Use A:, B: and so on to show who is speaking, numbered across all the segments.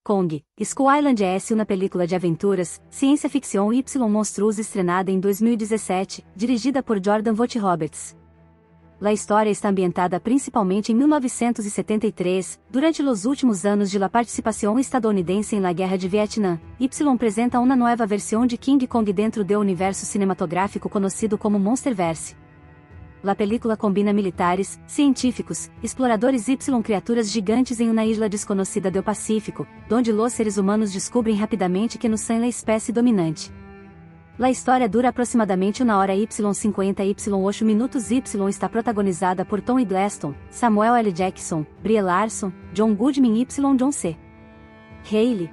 A: Kong, Skull Island é uma película de aventuras, ciência-ficção y monstruosa estrenada em 2017, dirigida por Jordan Vogt-Roberts. A história está ambientada principalmente em 1973, durante os últimos anos de la participação estadunidense em la Guerra de Vietnã. Apresenta uma nova versão de King Kong dentro do universo cinematográfico conhecido como Monsterverse. La película combina militares, científicos, exploradores y criaturas gigantes em uma isla desconhecida do Pacífico, onde os seres humanos descobrem rapidamente que não são a espécie dominante. La história dura aproximadamente 1 hora y 50 y 8 minutos y está protagonizada por Tom Hiddleston, Samuel L. Jackson, Brie Larson, John Goodman y John C. Reilly.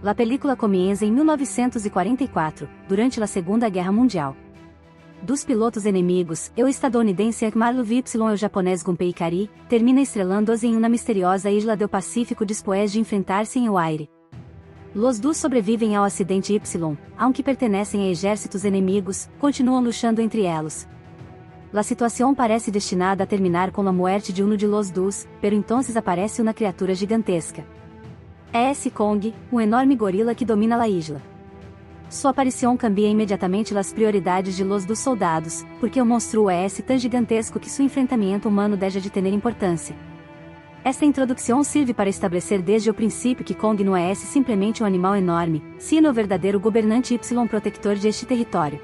A: La película comienza em 1944, durante a Segunda Guerra Mundial. Dos pilotos inimigos, o estadunidense Marlov y o japonês Gunpei Ikari, termina estrelando-os em uma misteriosa isla do Pacífico depois de enfrentar-se em o aire. Los dos sobrevivem ao acidente Y, aunque pertenecem a exércitos inimigos, continuam lutando entre elos. La situação parece destinada a terminar com a muerte de um de los dos, pero entonces aparece uma criatura gigantesca. É esse Kong, um enorme gorila que domina a isla. Sua aparição cambia imediatamente as prioridades de los dos soldados, porque o monstro é tão gigantesco que seu enfrentamento humano deixa de ter importância. Esta introdução serve para estabelecer desde o princípio que Kong não é simplesmente um animal enorme, sino o verdadeiro governante y protector de este território.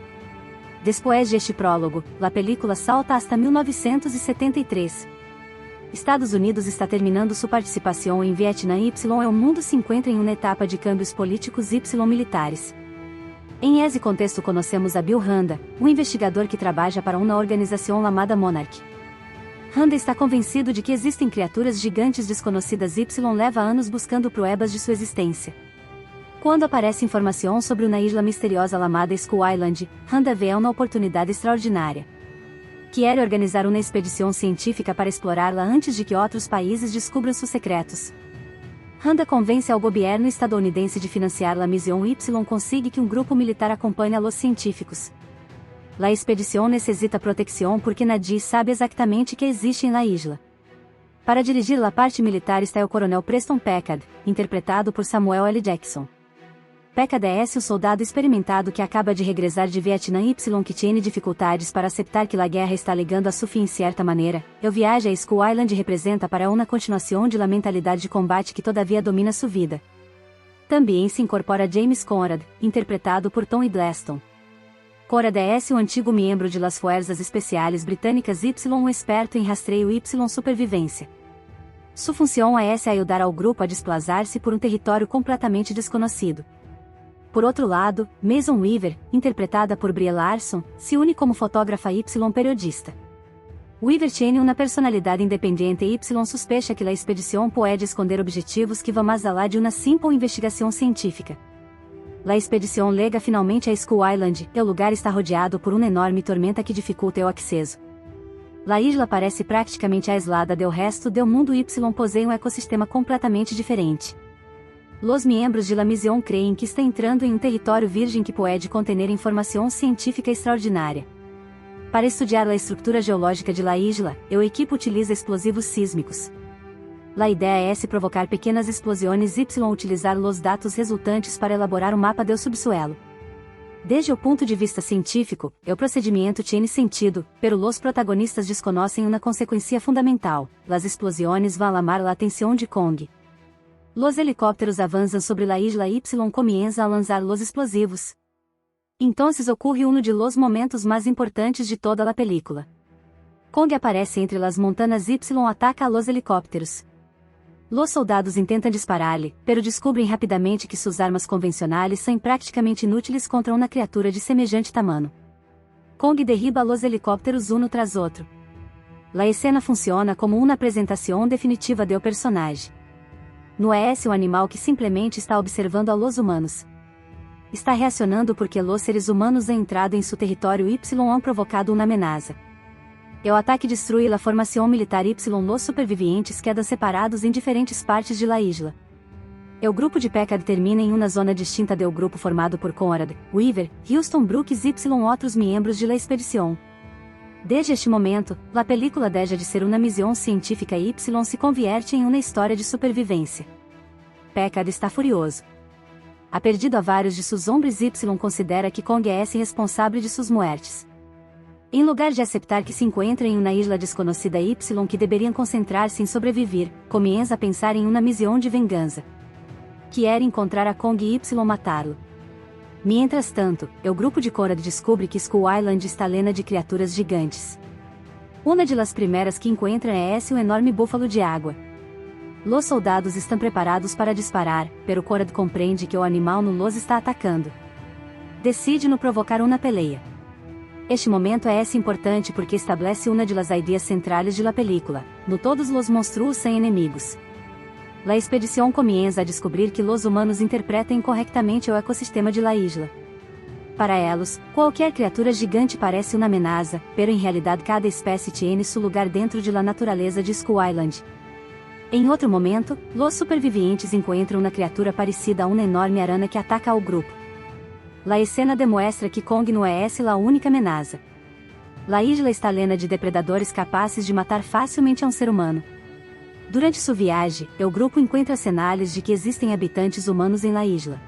A: Depois de este prólogo, a película salta hasta 1973. Estados Unidos está terminando sua participação em Vietnã y o mundo se encontra em uma etapa de câmbios políticos y militares. Em esse contexto conhecemos a Bill Randa, um investigador que trabalha para uma organização chamada Monarch. Randa está convencido de que existem criaturas gigantes desconhecidas y leva anos buscando pruebas de sua existência. Quando aparece informação sobre uma isla misteriosa chamada Skull Island, Randa vê uma oportunidade extraordinária. Quer organizar uma expedição científica para explorá-la antes de que outros países descubram seus secretos. Randa convence ao governo estadunidense de financiar a missão y consegue que um grupo militar acompanhe a los científicos. La expedição necessita proteção porque nadie sabe exatamente que existe em la isla. Para dirigir a parte militar está o coronel Preston Packard, interpretado por Samuel L. Jackson. Packard é o soldado experimentado que acaba de regressar de Vietnã y que tem dificuldades para aceitar que a guerra está ligando a seu fim em certa maneira. O viaje a Skull Island representa para uma continuação de la mentalidade de combate que todavia domina sua vida. Também se incorpora James Conrad, interpretado por Tom Hiddleston. Conrad é o antigo membro de las Fuerzas Especiales Britânicas y um experto em rastreio y supervivência. Sua função é ajudar ao grupo a desplazar-se por um território completamente desconhecido. Por outro lado, Mason Weaver, interpretada por Brie Larson, se une como fotógrafa y periodista. Weaver tem uma personalidade independente y suspeita que a expedição pode esconder objetivos que vão mais além de uma simples investigação científica. A expedição lega finalmente a Skull Island, e o lugar está rodeado por uma enorme tormenta que dificulta o acesso. A isla parece praticamente aislada do resto do mundo y possui um ecossistema completamente diferente. Los miembros de la misión creem que está entrando em um território virgem que pode conter informação científica extraordinária. Para estudar a estrutura geológica de la isla, o equipo utiliza explosivos sísmicos. La ideia é provocar pequenas explosões y utilizar los dados resultantes para elaborar um mapa do subsuelo. Desde o ponto de vista científico, o procedimento tem sentido, pero los protagonistas desconhecem uma consequência fundamental: las explosões vão chamar a atenção de Kong. Los helicópteros avançam sobre a isla y comienzam a lançar los explosivos. Entonces ocorre um de los momentos mais importantes de toda a película. Kong aparece entre las montanas y ataca a los helicópteros. Los soldados intentam disparar-lhe, pero descobrem rapidamente que suas armas convencionais são praticamente inúteis contra uma criatura de semejante tamanho. Kong derriba los helicópteros um tras outro. La escena funciona como uma apresentação definitiva do personagem. Não é esse o animal que simplesmente está observando a los humanos. Está reacionando porque los seres humanos han entrado em seu território y han provocado uma ameaça. O ataque destrui a formação militar y los supervivientes quedam separados em diferentes partes de la isla. O grupo de Packard termina em uma zona distinta do grupo formado por Conrad, Weaver, Houston Brooks y outros membros de la expedição. Desde este momento, a película deixa de ser uma missão científica y se convierte em uma história de supervivência. Packard está furioso. Ha perdido a vários de seus homens y considera que Kong é responsável de suas mortes. Em lugar de aceitar que se encontra em uma isla desconhecida y que deveriam concentrar-se em sobreviver, comienza a pensar em uma missão de vingança. Quer encontrar a Kong y matá-lo. Mientras tanto, o grupo de Conrad descobre que Skull Island está lena de criaturas gigantes. Uma de las primeras que encuentran é um enorme búfalo de água. Los soldados estão preparados para disparar, pero Conrad compreende que o animal no los está atacando. Decide no provocar uma peleia. Este momento é importante porque estabelece uma de las ideias centrais de la película: no todos los monstruos sem inimigos. La expedição comienza a descobrir que los humanos interpretam incorrectamente o ecossistema de la isla. Para eles, qualquer criatura gigante parece uma ameaça, pero em realidade cada espécie tiene su lugar dentro de la natureza de Skull Island. Em outro momento, los supervivientes encontram uma criatura parecida a uma enorme arana que ataca ao grupo. La escena demonstra que Kong não é la única ameaça. La isla está lena de depredadores capazes de matar facilmente a um ser humano. Durante sua viagem, o grupo encontra cenários de que existem habitantes humanos em la isla.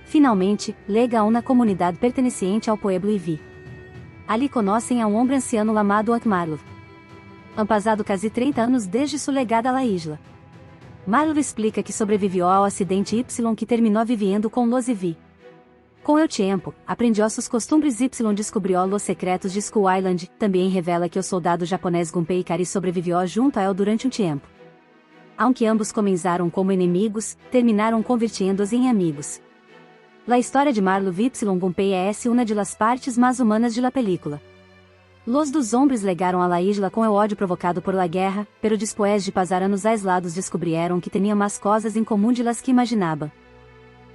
A: Finalmente, lega a uma comunidade pertencente ao pueblo Ivi. Ali conhecem a um homem anciano chamado Marlov. Han passado quase 30 anos desde sua legada à la isla. Marlov explica que sobreviveu ao acidente Y que terminou vivendo com los Ivi. Com o tempo, aprendió seus costumes y descobriu los secretos de Skull Island. Também revela que o soldado japonês Gunpei Ikari sobreviveu junto a ele durante um tempo. Aunque ambos começaram como inimigos, terminaram convirtiendo-os em amigos. La história de Marlov y Gunpei é uma de las partes mais humanas de la película. Los dos hombres legaram a la isla com o ódio provocado por la guerra, pero después de passar anos aislados descobriram que tinham mais coisas em comum de las que imaginavam.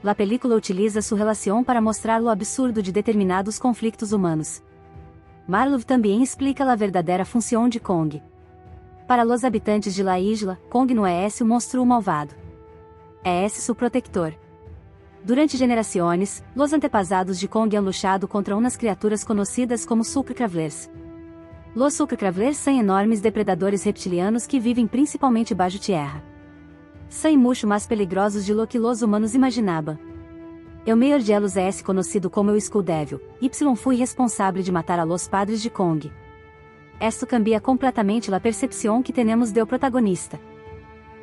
A: La película utiliza sua relação para mostrar o absurdo de determinados conflitos humanos. Marlov também explica a verdadeira função de Kong. Para los habitantes de la isla, Kong não é um monstro malvado. É seu protector. Durante gerações, los antepassados de Kong han luchado contra umas criaturas conhecidas como Sulcra-Cravlers. Los Sulcra-Cravlers são enormes depredadores reptilianos que vivem principalmente baixo terra. São muito mais peligrosos de lo que los humanos imaginavam. O maior de elos é conhecido como o Skull Devil. Y foi responsável de matar a los padres de Kong. Esto cambia completamente a percepção que temos do protagonista.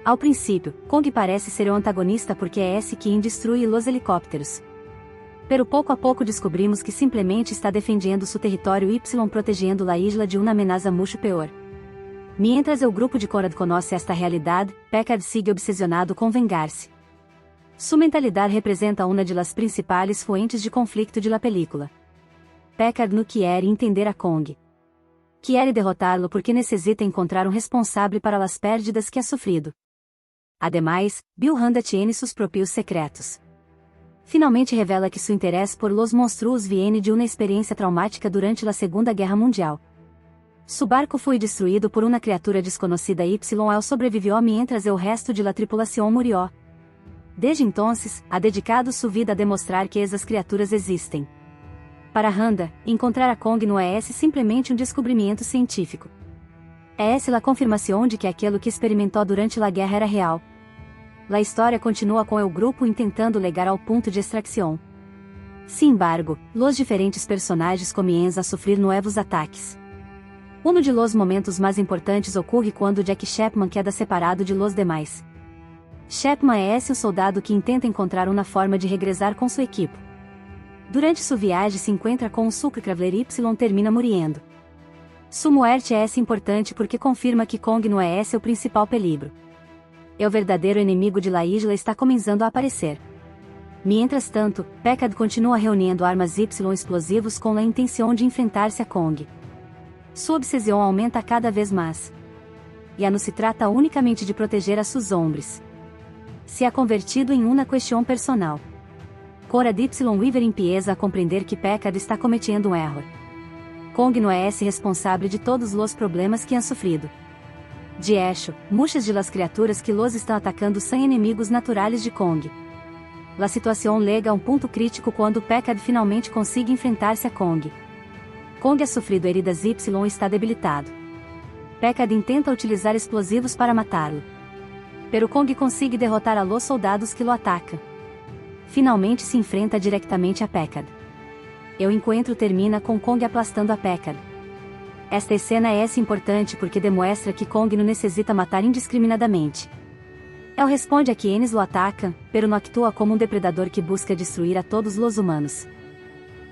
A: Ao princípio, Kong parece ser o antagonista porque é quem destrui los helicópteros. Pero pouco a pouco descobrimos que simplesmente está defendendo seu território y protegendo a isla de uma ameaça muito pior. Mientras o grupo de Conrad conhece esta realidade, Packard sigue obsesionado com vengar-se. Sua mentalidade representa uma de las principais fuentes de conflito de la película. Packard não quer entender a Kong. Quer derrotá-lo porque necessita encontrar um responsável para as pérdidas que ha sofrido. Ademais, Bill Randa tiene seus próprios secretos. Finalmente revela que seu interesse por los monstruos viene de uma experiência traumática durante a Segunda Guerra Mundial. Su barco foi destruído por uma criatura desconhecida y él sobrevivió mientras o resto de la tripulação murió. Desde entonces, ha dedicado sua vida a demonstrar que essas criaturas existem. Para Randa, encontrar a Kong não é simplesmente um descobrimento científico. É a confirmação de que aquilo que experimentou durante a guerra era real. A história continua com o grupo tentando legar ao ponto de extração. Sin embargo, los diferentes personagens comienzam a sofrer novos ataques. Um de los momentos mais importantes ocorre quando Jack Chapman queda separado de los demais. Chapman é o soldado que tenta encontrar uma forma de regressar com sua equipe. Durante sua viagem se encontra com um Sulcra-Cravler y termina morrendo. Sua morte é importante porque confirma que Kong não é o principal peligro. O verdadeiro inimigo de la isla está começando a aparecer. Mientras tanto, Packard continua reunindo armas y explosivos com a intenção de enfrentar-se a Kong. Sua obsessão aumenta cada vez mais. E não se trata unicamente de proteger a seus hombres. Se ha convertido em uma questão personal. Conrad y Weaver empieza a compreender que Packard está cometendo um erro. Kong não é responsável de todos os problemas que han sofrido. De hecho, muitas de las criaturas que los estão atacando são inimigos naturais de Kong. La situação lega a um ponto crítico quando Packard finalmente consegue enfrentar-se a Kong. Kong ha sofrido heridas y está debilitado. Packard intenta utilizar explosivos para matá-lo. pero Kong consegue derrotar a los soldados que lo atacam. Finalmente se enfrenta diretamente a Packard. O encontro termina com Kong aplastando a Packard. Esta cena é importante porque demonstra que Kong não necessita matar indiscriminadamente. Ele responde a que eles lo atacam, pero não actúa como um depredador que busca destruir a todos os humanos.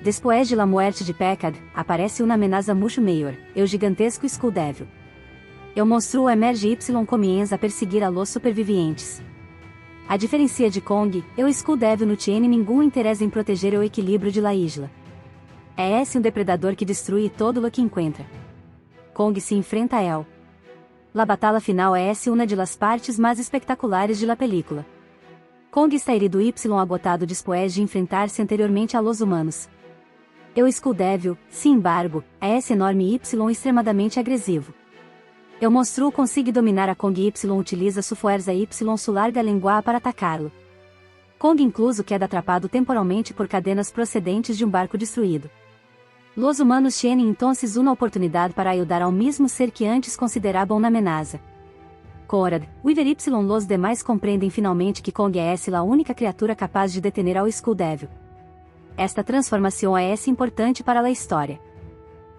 A: Depois de la muerte de Packard, aparece uma ameaça muito maior, o gigantesco Skull Devil. O monstro emerge y comienza a perseguir a los supervivientes. A diferença de Kong, o Skull Devil não tiene nenhum interesse em proteger o equilíbrio de la isla. É esse um depredador que destrui todo lo que encontra. Kong se enfrenta a él. La batalha final é uma de las partes mais espectaculares de la película. Kong está herido y agotado depois de enfrentar-se anteriormente a los humanos. O Skull Devil, sin embargo, é esse enorme y extremadamente agressivo. O monstro consegue dominar a Kong y utiliza sua força y su larga língua para atacá-lo. Kong incluso queda atrapado temporalmente por cadenas procedentes de um barco destruído. Los humanos tienen entonces uma oportunidade para ajudar ao mesmo ser que antes consideravam uma ameaça. Korad, Weaver y los demais compreendem finalmente que Kong é a única criatura capaz de detener ao Skull Devil. Esta transformação é importante para a história.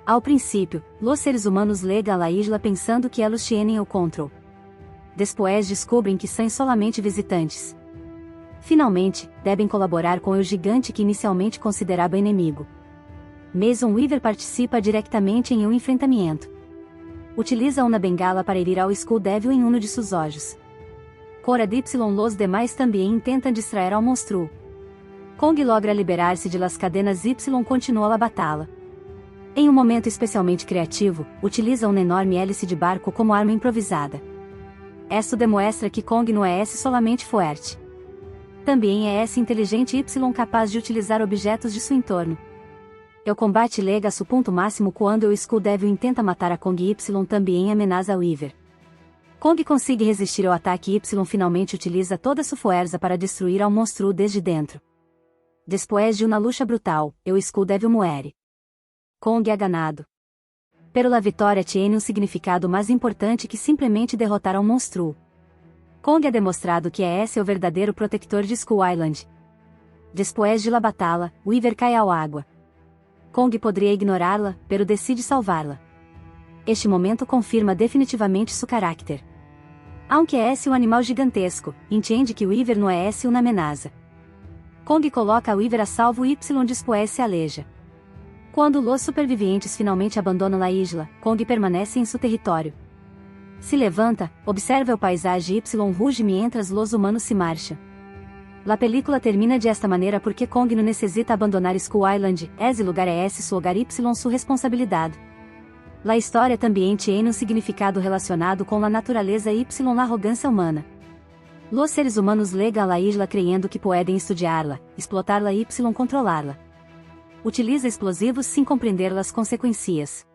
A: Ao princípio, os seres humanos legam a isla pensando que eles tienen o control. Depois descobrem que são solamente visitantes. Finalmente, devem colaborar com o gigante que inicialmente considerava inimigo. Mason Weaver participa diretamente em um enfrentamento. Utiliza uma bengala para herir ao Skull Devil em de seus olhos. Korad y los demais também tentam distrair ao monstro. Kong logra liberar-se de las cadenas y continua a batalha. Em um momento especialmente criativo, utiliza uma enorme hélice de barco como arma improvisada. Isso demonstra que Kong não é solamente forte. Também é inteligente y capaz de utilizar objetos de seu entorno. O combate lega a seu ponto máximo quando o Skull Devil intenta matar a Kong y também ameaça a Weaver. Kong consegue resistir ao ataque y finalmente utiliza toda sua força para destruir ao monstro desde dentro. Depois de uma luta brutal, o Skull Devil muere. Kong é ganado. Pero la vitória tiene um significado mais importante que simplesmente derrotar ao monstro. Kong é demonstrado que é o verdadeiro protector de Skull Island. Depois de la batalha, Weaver cai ao água. Kong poderia ignorá-la, pero decide salvá-la. Este momento confirma definitivamente seu caráter. Aunque é um animal gigantesco, entende que Weaver não é uma ameaça. Kong coloca a Weaver a salvo y depois se aleja. Quando os supervivientes finalmente abandonam a isla, Kong permanece em seu território. Se levanta, observa o paisagem y ruge mientras los humanos se marcham. La película termina de esta maneira porque Kong não necessita abandonar Skull Island, esse lugar é seu lugar y sua responsabilidade. La história também tiene um significado relacionado com a natureza y la arrogância humana. Los seres humanos legam a isla creyendo que podem estudiá-la, explotá-la y controlá-la. Utiliza explosivos sem compreender as consequências.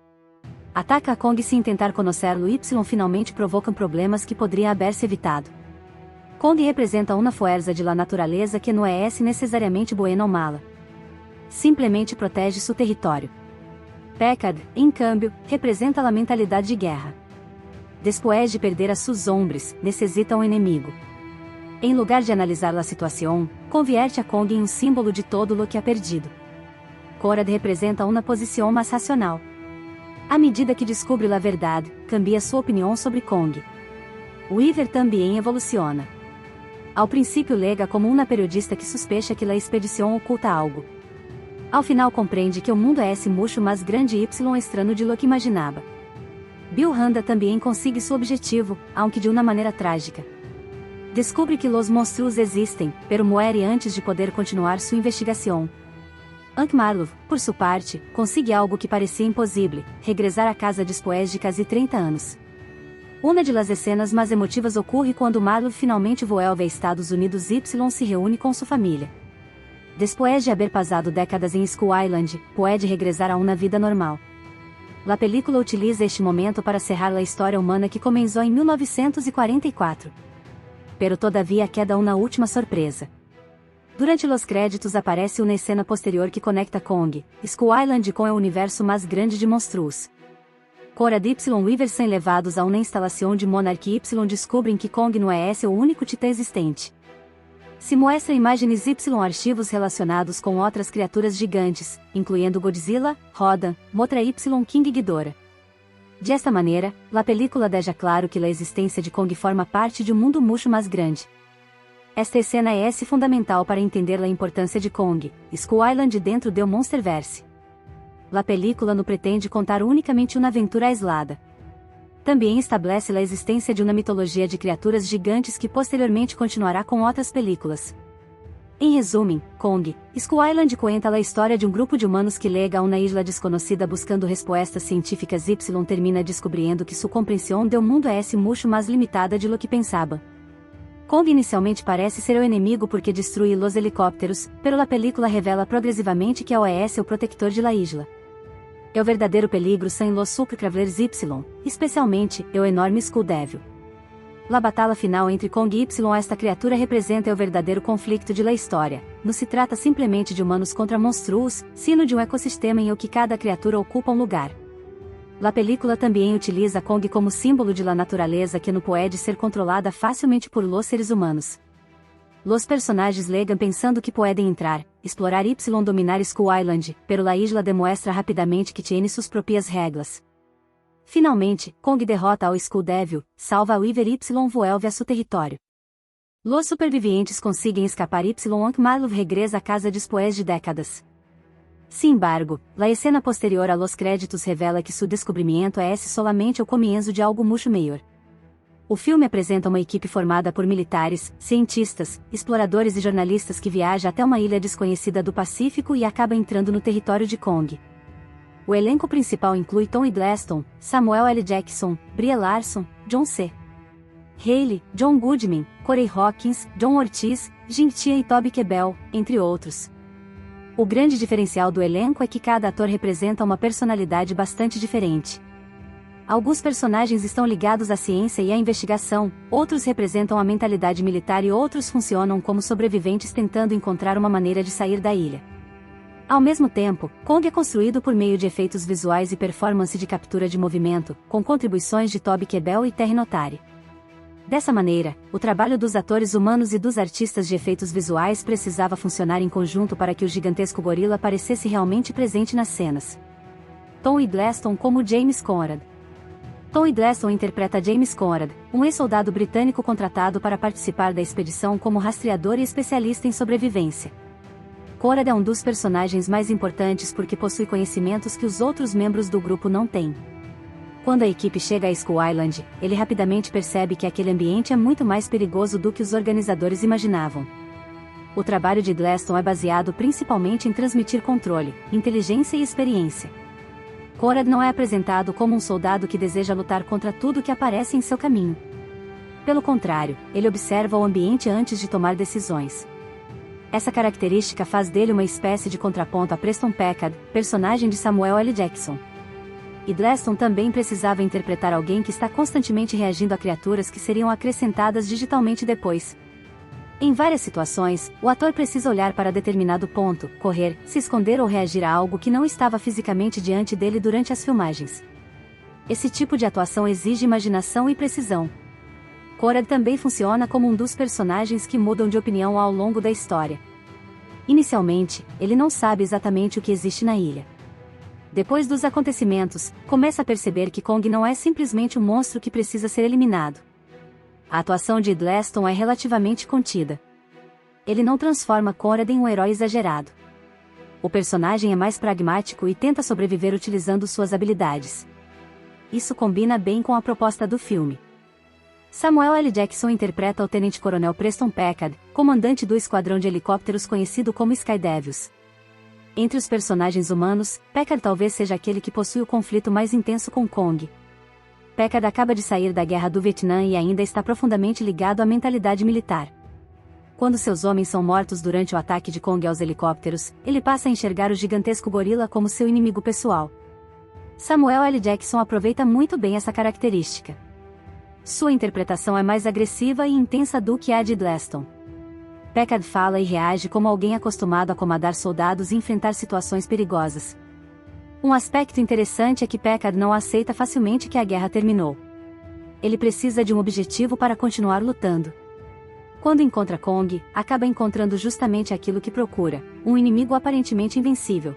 A: Ataca a Kong sem tentar conhecê-lo y finalmente provocam problemas que poderiam haver-se evitado. Kong representa uma força de la natureza que não é necessariamente buena ou mala. Simplesmente protege seu território. Packard, em câmbio, representa a mentalidade de guerra. Depois de perder a seus hombres, necessita um inimigo. Em lugar de analisar a situação, convierte a Kong em um símbolo de todo o que ha perdido. Korad representa uma posição mais racional. À medida que descobre a verdade, cambia sua opinião sobre Kong. Weaver também evoluciona. Ao princípio lega como uma periodista que suspeita que a expedição oculta algo. Ao final compreende que o mundo é mucho mais grande y estranho de lo que imaginava. Bill Randa também consegue seu objetivo, aunque de uma maneira trágica. Descobre que los monstros existem, pero muere antes de poder continuar sua investigação. Hank Marlowe, por sua parte, consegue algo que parecia impossível, regressar a casa depois de quase 30 anos. Uma de las escenas mais emotivas ocorre quando Marlowe finalmente vuelve a Estados Unidos y se reúne com sua família. Depois de haver passado décadas em Skull Island, pode regressar a uma vida normal. A película utiliza este momento para cerrar a história humana que começou em 1944. Pero todavia queda uma última surpresa. Durante os créditos aparece uma cena posterior que conecta Kong, Skull Island com o universo mais grande de monstros. Korad y Weaver são levados a uma instalação de Monarch y descobrem que Kong não é o único titã existente. Se mostra imagens y arquivos relacionados com outras criaturas gigantes, incluindo Godzilla, Rodan, Mothra y King Ghidorah. Desta maneira, a película deixa claro que a existência de Kong forma parte de um mundo muito mais grande. Esta cena é fundamental para entender a importância de Kong, Skull Island dentro do Monsterverse. A película não pretende contar unicamente uma aventura isolada. Também estabelece a existência de uma mitologia de criaturas gigantes que posteriormente continuará com outras películas. Em resumo, Kong, Skull Island conta a história de um grupo de humanos que lega a uma isla desconhecida buscando respostas científicas y termina descobrindo que sua compreensão do mundo é muito mais limitada de lo que pensava. Kong inicialmente parece ser o inimigo porque destrui os helicópteros, pero a película revela progressivamente que é o protector de la isla. O verdadeiro peligro são os Super Travelers Y, especialmente o enorme Skull Devil. A batalha final entre Kong y esta criatura representa o verdadeiro conflito de la história. Não se trata simplesmente de humanos contra monstros, sino de um ecossistema em que cada criatura ocupa um lugar. A película também utiliza Kong como símbolo de la natureza que não pode ser controlada facilmente por los seres humanos. Los personagens legam pensando que podem entrar, explorar y dominar Skull Island, pero la isla demonstra rapidamente que tiene suas próprias regras. Finalmente, Kong derrota ao Skull Devil, salva a Weaver y vuelve a seu território. Los supervivientes conseguem escapar y Marlov regresa a casa después de décadas. Sin embargo, a escena posterior a los créditos revela que seu descobrimento é solamente o comienzo de algo muito maior. O filme apresenta uma equipe formada por militares, cientistas, exploradores e jornalistas que viaja até uma ilha desconhecida do Pacífico e acaba entrando no território de Kong. O elenco principal inclui Tom Hiddleston, Samuel L. Jackson, Brie Larson, John C. Reilly, John Goodman, Corey Hawkins, John Ortiz, Jim Tia e Toby Kebbell, entre outros. O grande diferencial do elenco é que cada ator representa uma personalidade bastante diferente. Alguns personagens estão ligados à ciência e à investigação, outros representam a mentalidade militar e outros funcionam como sobreviventes tentando encontrar uma maneira de sair da ilha. Ao mesmo tempo, Kong é construído por meio de efeitos visuais e performance de captura de movimento, com contribuições de Toby Kebbell e Terry Notary. Dessa maneira, o trabalho dos atores humanos e dos artistas de efeitos visuais precisava funcionar em conjunto para que o gigantesco gorila parecesse realmente presente nas cenas. Tom Hiddleston como James Conrad. Tom Hiddleston interpreta James Conrad, um ex-soldado britânico contratado para participar da expedição como rastreador e especialista em sobrevivência. Conrad é um dos personagens mais importantes porque possui conhecimentos que os outros membros do grupo não têm. Quando a equipe chega a Skull Island, ele rapidamente percebe que aquele ambiente é muito mais perigoso do que os organizadores imaginavam. O trabalho de Hiddleston é baseado principalmente em transmitir controle, inteligência e experiência. Conrad não é apresentado como um soldado que deseja lutar contra tudo que aparece em seu caminho. Pelo contrário, ele observa o ambiente antes de tomar decisões. Essa característica faz dele uma espécie de contraponto a Preston Packard, personagem de Samuel L. Jackson. Hiddleston também precisava interpretar alguém que está constantemente reagindo a criaturas que seriam acrescentadas digitalmente depois. Em várias situações, o ator precisa olhar para determinado ponto, correr, se esconder ou reagir a algo que não estava fisicamente diante dele durante as filmagens. Esse tipo de atuação exige imaginação e precisão. Conrad também funciona como um dos personagens que mudam de opinião ao longo da história. Inicialmente, ele não sabe exatamente o que existe na ilha. Depois dos acontecimentos, começa a perceber que Kong não é simplesmente um monstro que precisa ser eliminado. A atuação de Hiddleston é relativamente contida. Ele não transforma Conrad em um herói exagerado. O personagem é mais pragmático e tenta sobreviver utilizando suas habilidades. Isso combina bem com a proposta do filme. Samuel L. Jackson interpreta o tenente-coronel Preston Packard, comandante do esquadrão de helicópteros conhecido como Sky Devils. Entre os personagens humanos, Packard talvez seja aquele que possui o conflito mais intenso com Kong. Packard acaba de sair da guerra do Vietnã e ainda está profundamente ligado à mentalidade militar. Quando seus homens são mortos durante o ataque de Kong aos helicópteros, ele passa a enxergar o gigantesco gorila como seu inimigo pessoal. Samuel L. Jackson aproveita muito bem essa característica. Sua interpretação é mais agressiva e intensa do que a de Hiddleston. Packard fala e reage como alguém acostumado a comandar soldados e enfrentar situações perigosas. Um aspecto interessante é que Packard não aceita facilmente que a guerra terminou. Ele precisa de um objetivo para continuar lutando. Quando encontra Kong, acaba encontrando justamente aquilo que procura, um inimigo aparentemente invencível.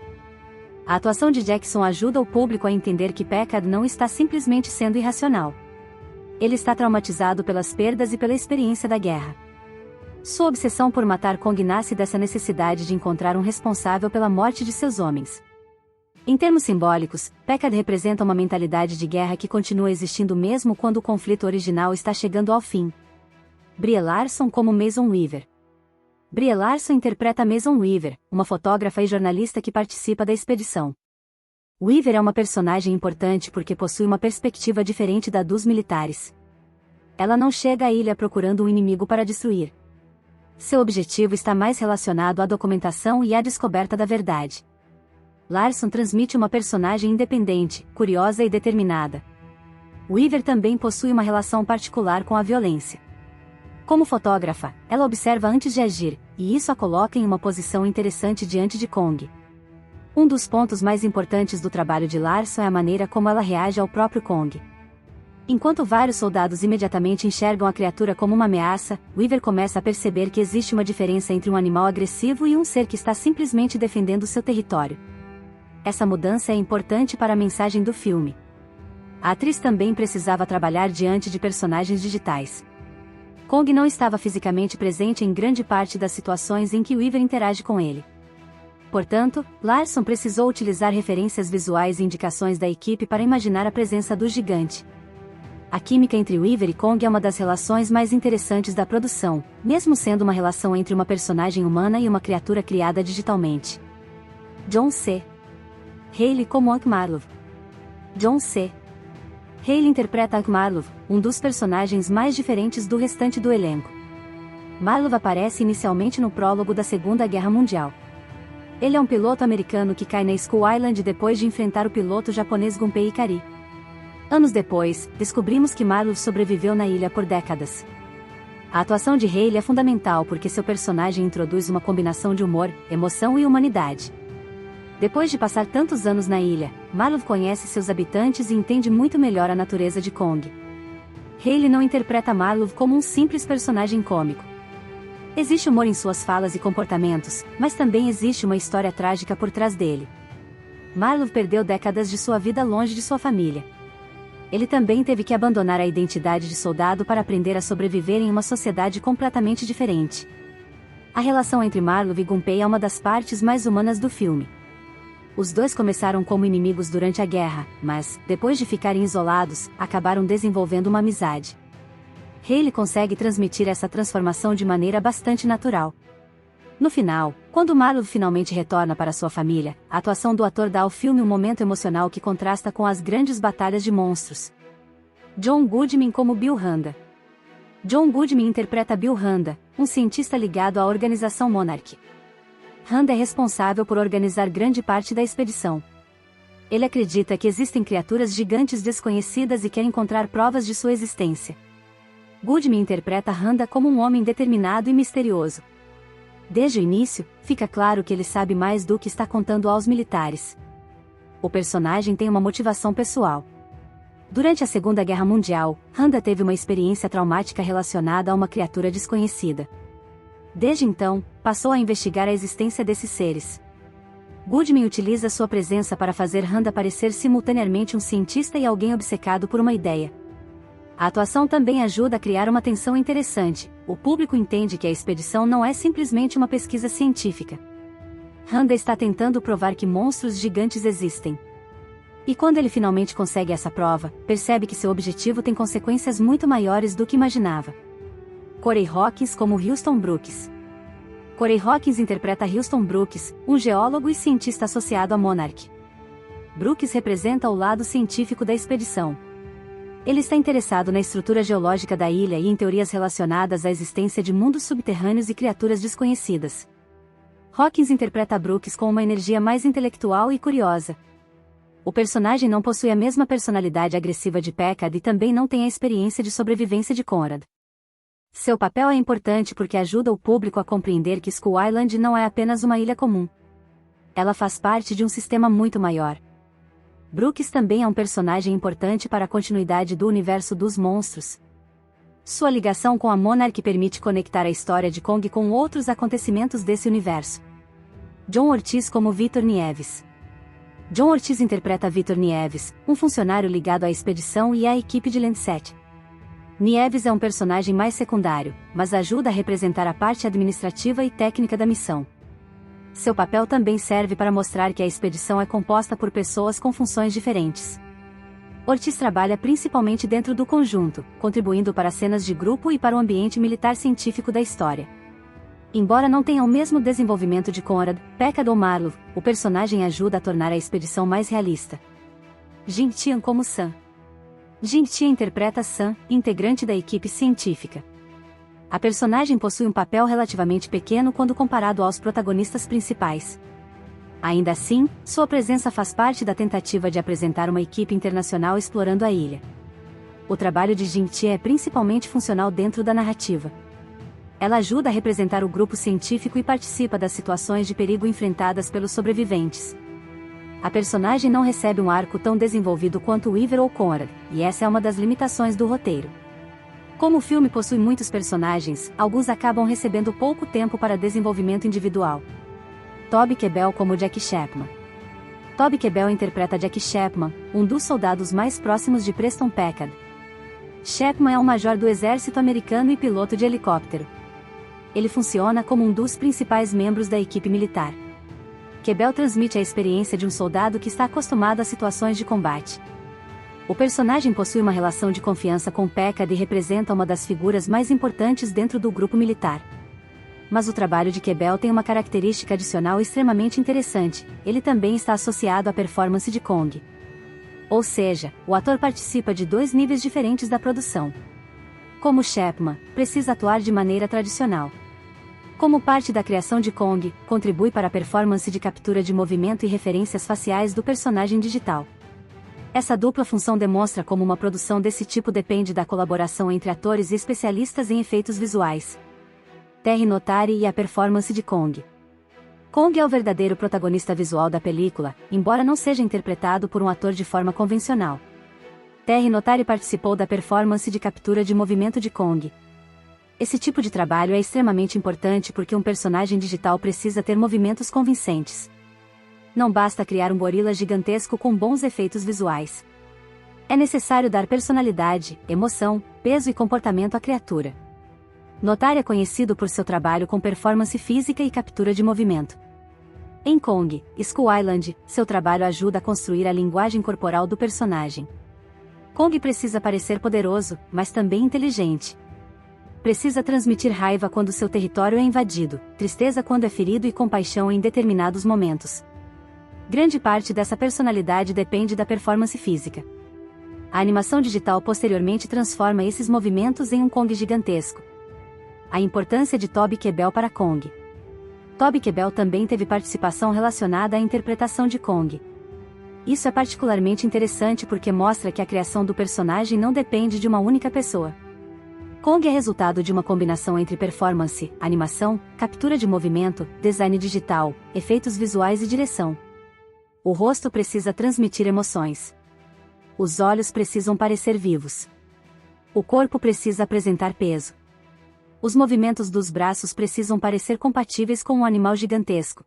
A: A atuação de Jackson ajuda o público a entender que Packard não está simplesmente sendo irracional. Ele está traumatizado pelas perdas e pela experiência da guerra. Sua obsessão por matar Kong nasce dessa necessidade de encontrar um responsável pela morte de seus homens. Em termos simbólicos, Packard representa uma mentalidade de guerra que continua existindo mesmo quando o conflito original está chegando ao fim. Brie Larson como Mason Weaver. Brie Larson interpreta Mason Weaver, uma fotógrafa e jornalista que participa da expedição. Weaver é uma personagem importante porque possui uma perspectiva diferente da dos militares. Ela não chega à ilha procurando um inimigo para destruir. Seu objetivo está mais relacionado à documentação e à descoberta da verdade. Larson transmite uma personagem independente, curiosa e determinada. Weaver também possui uma relação particular com a violência. Como fotógrafa, ela observa antes de agir, e isso a coloca em uma posição interessante diante de Kong. Um dos pontos mais importantes do trabalho de Larson é a maneira como ela reage ao próprio Kong. Enquanto vários soldados imediatamente enxergam a criatura como uma ameaça, Weaver começa a perceber que existe uma diferença entre um animal agressivo e um ser que está simplesmente defendendo seu território. Essa mudança é importante para a mensagem do filme. A atriz também precisava trabalhar diante de personagens digitais. Kong não estava fisicamente presente em grande parte das situações em que Weaver interage com ele. Portanto, Larson precisou utilizar referências visuais e indicações da equipe para imaginar a presença do gigante. A química entre Weaver e Kong é uma das relações mais interessantes da produção, mesmo sendo uma relação entre uma personagem humana e uma criatura criada digitalmente. John C. Reilly como Ankh Marlov. John C. Reilly interpreta Ankh Marlov, um dos personagens mais diferentes do restante do elenco. Marlov aparece inicialmente no prólogo da Segunda Guerra Mundial. Ele é um piloto americano que cai na Skull Island depois de enfrentar o piloto japonês Gunpei Ikari. Anos depois, descobrimos que Marlov sobreviveu na ilha por décadas. A atuação de Reilly é fundamental porque seu personagem introduz uma combinação de humor, emoção e humanidade. Depois de passar tantos anos na ilha, Marlov conhece seus habitantes e entende muito melhor a natureza de Kong. Reilly não interpreta Marlov como um simples personagem cômico. Existe humor em suas falas e comportamentos, mas também existe uma história trágica por trás dele. Marlov perdeu décadas de sua vida longe de sua família. Ele também teve que abandonar a identidade de soldado para aprender a sobreviver em uma sociedade completamente diferente. A relação entre Marlov e Gunpei é uma das partes mais humanas do filme. Os dois começaram como inimigos durante a guerra, mas, depois de ficarem isolados, acabaram desenvolvendo uma amizade. Reilly consegue transmitir essa transformação de maneira bastante natural. No final, quando Marlov finalmente retorna para sua família, a atuação do ator dá ao filme um momento emocional que contrasta com as grandes batalhas de monstros. John Goodman como Bill Randa. John Goodman interpreta Bill Randa, um cientista ligado à organização Monarch. Randa é responsável por organizar grande parte da expedição. Ele acredita que existem criaturas gigantes desconhecidas e quer encontrar provas de sua existência. Goodman interpreta Randa como um homem determinado e misterioso. Desde o início, fica claro que ele sabe mais do que está contando aos militares. O personagem tem uma motivação pessoal. Durante a Segunda Guerra Mundial, Randa teve uma experiência traumática relacionada a uma criatura desconhecida. Desde então, passou a investigar a existência desses seres. Goodman utiliza sua presença para fazer Randa parecer simultaneamente um cientista e alguém obcecado por uma ideia. A atuação também ajuda a criar uma tensão interessante. O público entende que a expedição não é simplesmente uma pesquisa científica. Randa está tentando provar que monstros gigantes existem. E quando ele finalmente consegue essa prova, percebe que seu objetivo tem consequências muito maiores do que imaginava. Corey Hawkins como Houston Brooks. Corey Hawkins interpreta Houston Brooks, um geólogo e cientista associado à Monarch. Brooks representa o lado científico da expedição. Ele está interessado na estrutura geológica da ilha e em teorias relacionadas à existência de mundos subterrâneos e criaturas desconhecidas. Hawkins interpreta Brooks com uma energia mais intelectual e curiosa. O personagem não possui a mesma personalidade agressiva de Packard e também não tem a experiência de sobrevivência de Conrad. Seu papel é importante porque ajuda o público a compreender que Skull Island não é apenas uma ilha comum. Ela faz parte de um sistema muito maior. Brooks também é um personagem importante para a continuidade do universo dos monstros. Sua ligação com a Monarch permite conectar a história de Kong com outros acontecimentos desse universo. John Ortiz como Victor Nieves. John Ortiz interpreta Victor Nieves, um funcionário ligado à expedição e à equipe de Landsat. Nieves é um personagem mais secundário, mas ajuda a representar a parte administrativa e técnica da missão. Seu papel também serve para mostrar que a expedição é composta por pessoas com funções diferentes. Ortiz trabalha principalmente dentro do conjunto, contribuindo para cenas de grupo e para o ambiente militar científico da história. Embora não tenha o mesmo desenvolvimento de Conrad, Packard ou Marlowe, o personagem ajuda a tornar a expedição mais realista. Jing Tian como Sam. Jing Tian interpreta Sam, integrante da equipe científica. A personagem possui um papel relativamente pequeno quando comparado aos protagonistas principais. Ainda assim, sua presença faz parte da tentativa de apresentar uma equipe internacional explorando a ilha. O trabalho de Jing Tian é principalmente funcional dentro da narrativa. Ela ajuda a representar o grupo científico e participa das situações de perigo enfrentadas pelos sobreviventes. A personagem não recebe um arco tão desenvolvido quanto Weaver ou Conrad, e essa é uma das limitações do roteiro. Como o filme possui muitos personagens, alguns acabam recebendo pouco tempo para desenvolvimento individual. Toby Kebbell como Jack Chapman. Toby Kebbell interpreta Jack Chapman, um dos soldados mais próximos de Preston Packard. Chapman é um major do exército americano e piloto de helicóptero. Ele funciona como um dos principais membros da equipe militar. Kebbell transmite a experiência de um soldado que está acostumado a situações de combate. O personagem possui uma relação de confiança com Packard e representa uma das figuras mais importantes dentro do grupo militar. Mas o trabalho de Kebbell tem uma característica adicional extremamente interessante: ele também está associado à performance de Kong. Ou seja, o ator participa de dois níveis diferentes da produção. Como Chapman, precisa atuar de maneira tradicional. Como parte da criação de Kong, contribui para a performance de captura de movimento e referências faciais do personagem digital. Essa dupla função demonstra como uma produção desse tipo depende da colaboração entre atores e especialistas em efeitos visuais. Terry Notary e a performance de Kong. Kong é o verdadeiro protagonista visual da película, embora não seja interpretado por um ator de forma convencional. Terry Notary participou da performance de captura de movimento de Kong. Esse tipo de trabalho é extremamente importante porque um personagem digital precisa ter movimentos convincentes. Não basta criar um gorila gigantesco com bons efeitos visuais. É necessário dar personalidade, emoção, peso e comportamento à criatura. Notary é conhecido por seu trabalho com performance física e captura de movimento. Em Kong, Skull Island, seu trabalho ajuda a construir a linguagem corporal do personagem. Kong precisa parecer poderoso, mas também inteligente. Precisa transmitir raiva quando seu território é invadido, tristeza quando é ferido e compaixão em determinados momentos. Grande parte dessa personalidade depende da performance física. A animação digital posteriormente transforma esses movimentos em um Kong gigantesco. A importância de Toby Kebbell para Kong. Toby Kebbell também teve participação relacionada à interpretação de Kong. Isso é particularmente interessante porque mostra que a criação do personagem não depende de uma única pessoa. Kong é resultado de uma combinação entre performance, animação, captura de movimento, design digital, efeitos visuais e direção. O rosto precisa transmitir emoções. Os olhos precisam parecer vivos. O corpo precisa apresentar peso. Os movimentos dos braços precisam parecer compatíveis com um animal gigantesco.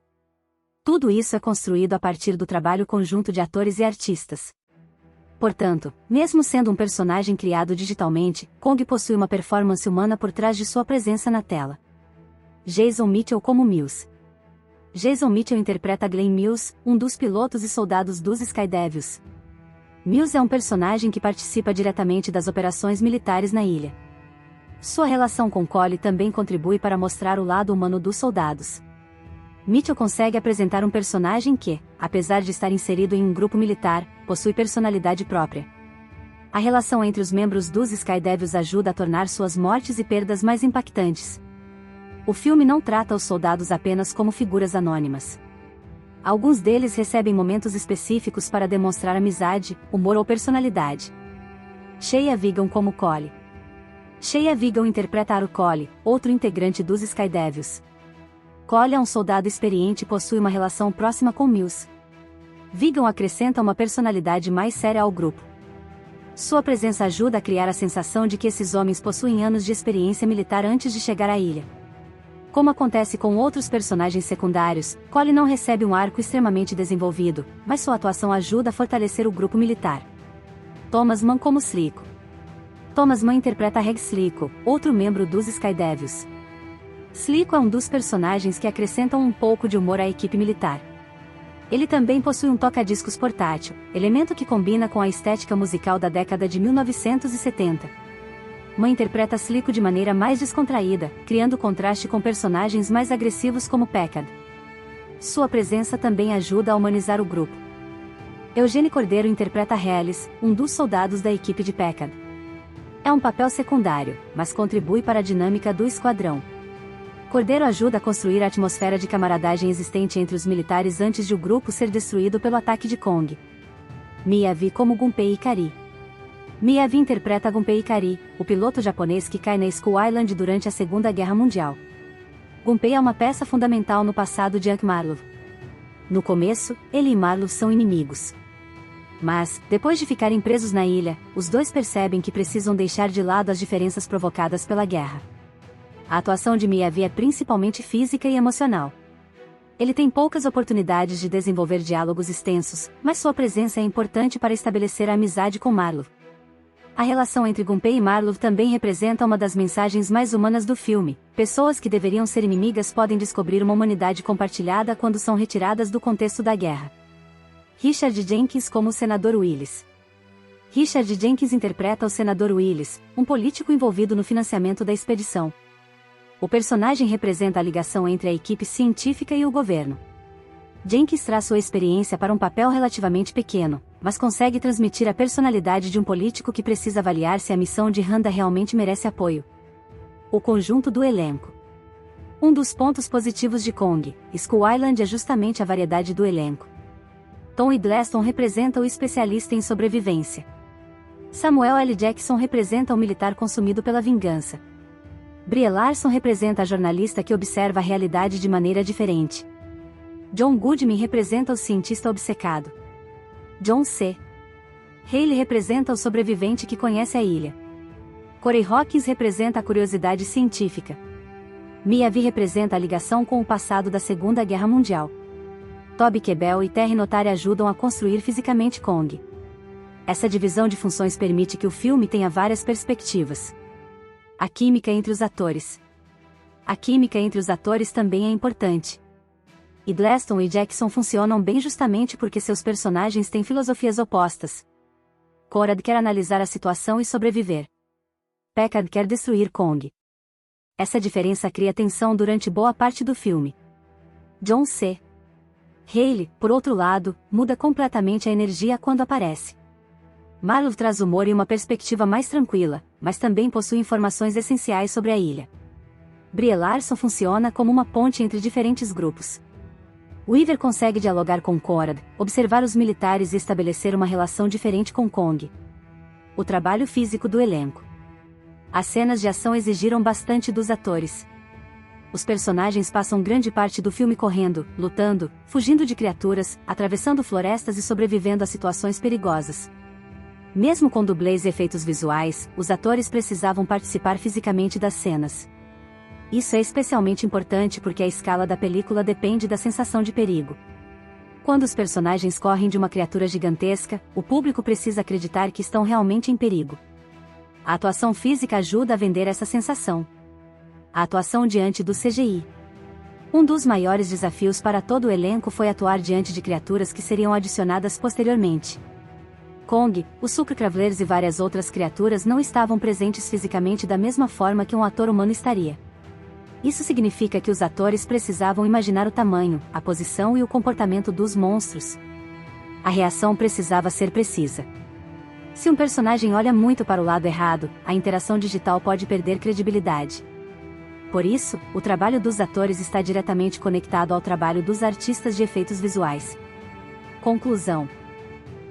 A: Tudo isso é construído a partir do trabalho conjunto de atores e artistas. Portanto, mesmo sendo um personagem criado digitalmente, Kong possui uma performance humana por trás de sua presença na tela. Jason Mitchell como Mills. Jason Mitchell interpreta Glenn Mills, um dos pilotos e soldados dos Skydevils. Mills é um personagem que participa diretamente das operações militares na ilha. Sua relação com Cole também contribui para mostrar o lado humano dos soldados. Mitchell consegue apresentar um personagem que, apesar de estar inserido em um grupo militar, possui personalidade própria. A relação entre os membros dos Skydevils ajuda a tornar suas mortes e perdas mais impactantes. O filme não trata os soldados apenas como figuras anônimas. Alguns deles recebem momentos específicos para demonstrar amizade, humor ou personalidade. Shea Vigan como Cole. Shea Vigan interpreta Aro Cole, outro integrante dos Skydevils. Cole é um soldado experiente e possui uma relação próxima com Mills. Vigon acrescenta uma personalidade mais séria ao grupo. Sua presença ajuda a criar a sensação de que esses homens possuem anos de experiência militar antes de chegar à ilha. Como acontece com outros personagens secundários, Cole não recebe um arco extremamente desenvolvido, mas sua atuação ajuda a fortalecer o grupo militar. Thomas Mann como Slicko. Thomas Mann interpreta Reg Slicko, outro membro dos Skydevils. Slicko é um dos personagens que acrescentam um pouco de humor à equipe militar. Ele também possui um toca-discos portátil, elemento que combina com a estética musical da década de 1970. Mann interpreta Slicko de maneira mais descontraída, criando contraste com personagens mais agressivos como Packard. Sua presença também ajuda a humanizar o grupo. Eugene Cordeiro interpreta Hellis, um dos soldados da equipe de Packard. É um papel secundário, mas contribui para a dinâmica do esquadrão. Cordeiro ajuda a construir a atmosfera de camaradagem existente entre os militares antes de o grupo ser destruído pelo ataque de Kong. Miyavi como Gunpei Ikari. Miyavi interpreta Gunpei Ikari, o piloto japonês que cai na Skull Island durante a Segunda Guerra Mundial. Gunpei é uma peça fundamental no passado de Hank Marlowe. No começo, ele e Marlowe são inimigos. Mas, depois de ficarem presos na ilha, os dois percebem que precisam deixar de lado as diferenças provocadas pela guerra. A atuação de Miyavi é principalmente física e emocional. Ele tem poucas oportunidades de desenvolver diálogos extensos, mas sua presença é importante para estabelecer a amizade com Marlowe. A relação entre Gunpei e Marlowe também representa uma das mensagens mais humanas do filme. Pessoas que deveriam ser inimigas podem descobrir uma humanidade compartilhada quando são retiradas do contexto da guerra. Richard Jenkins como o Senador Willis. Richard Jenkins interpreta o Senador Willis, um político envolvido no financiamento da expedição. O personagem representa a ligação entre a equipe científica e o governo. Jenkins traz sua experiência para um papel relativamente pequeno, mas consegue transmitir a personalidade de um político que precisa avaliar se a missão de Randa realmente merece apoio. O conjunto do elenco. Um dos pontos positivos de Kong, Skull Island é justamente a variedade do elenco. Tom Hiddleston representa o especialista em sobrevivência. Samuel L. Jackson representa o militar consumido pela vingança. Brie Larson representa a jornalista que observa a realidade de maneira diferente. John Goodman representa o cientista obcecado. John C. Reilly representa o sobrevivente que conhece a ilha. Corey Hawkins representa a curiosidade científica. Miyavi representa a ligação com o passado da Segunda Guerra Mundial. Toby Kebbell e Terry Notary ajudam a construir fisicamente Kong. Essa divisão de funções permite que o filme tenha várias perspectivas. A química entre os atores. A química entre os atores também é importante. Hiddleston e Jackson funcionam bem justamente porque seus personagens têm filosofias opostas. Corad quer analisar a situação e sobreviver. Packard quer destruir Kong. Essa diferença cria tensão durante boa parte do filme. John C. Reilly, por outro lado, muda completamente a energia quando aparece. Marlowe traz humor e uma perspectiva mais tranquila, mas também possui informações essenciais sobre a ilha. Brie Larson funciona como uma ponte entre diferentes grupos. Weaver consegue dialogar com Corad, observar os militares e estabelecer uma relação diferente com Kong. O trabalho físico do elenco. As cenas de ação exigiram bastante dos atores. Os personagens passam grande parte do filme correndo, lutando, fugindo de criaturas, atravessando florestas e sobrevivendo a situações perigosas. Mesmo com dublês e efeitos visuais, os atores precisavam participar fisicamente das cenas. Isso é especialmente importante porque a escala da película depende da sensação de perigo. Quando os personagens correm de uma criatura gigantesca, o público precisa acreditar que estão realmente em perigo. A atuação física ajuda a vender essa sensação. A atuação diante do CGI. Um dos maiores desafios para todo o elenco foi atuar diante de criaturas que seriam adicionadas posteriormente. Kong, os Super Travelers e várias outras criaturas não estavam presentes fisicamente da mesma forma que um ator humano estaria. Isso significa que os atores precisavam imaginar o tamanho, a posição e o comportamento dos monstros. A reação precisava ser precisa. Se um personagem olha muito para o lado errado, a interação digital pode perder credibilidade. Por isso, o trabalho dos atores está diretamente conectado ao trabalho dos artistas de efeitos visuais. Conclusão.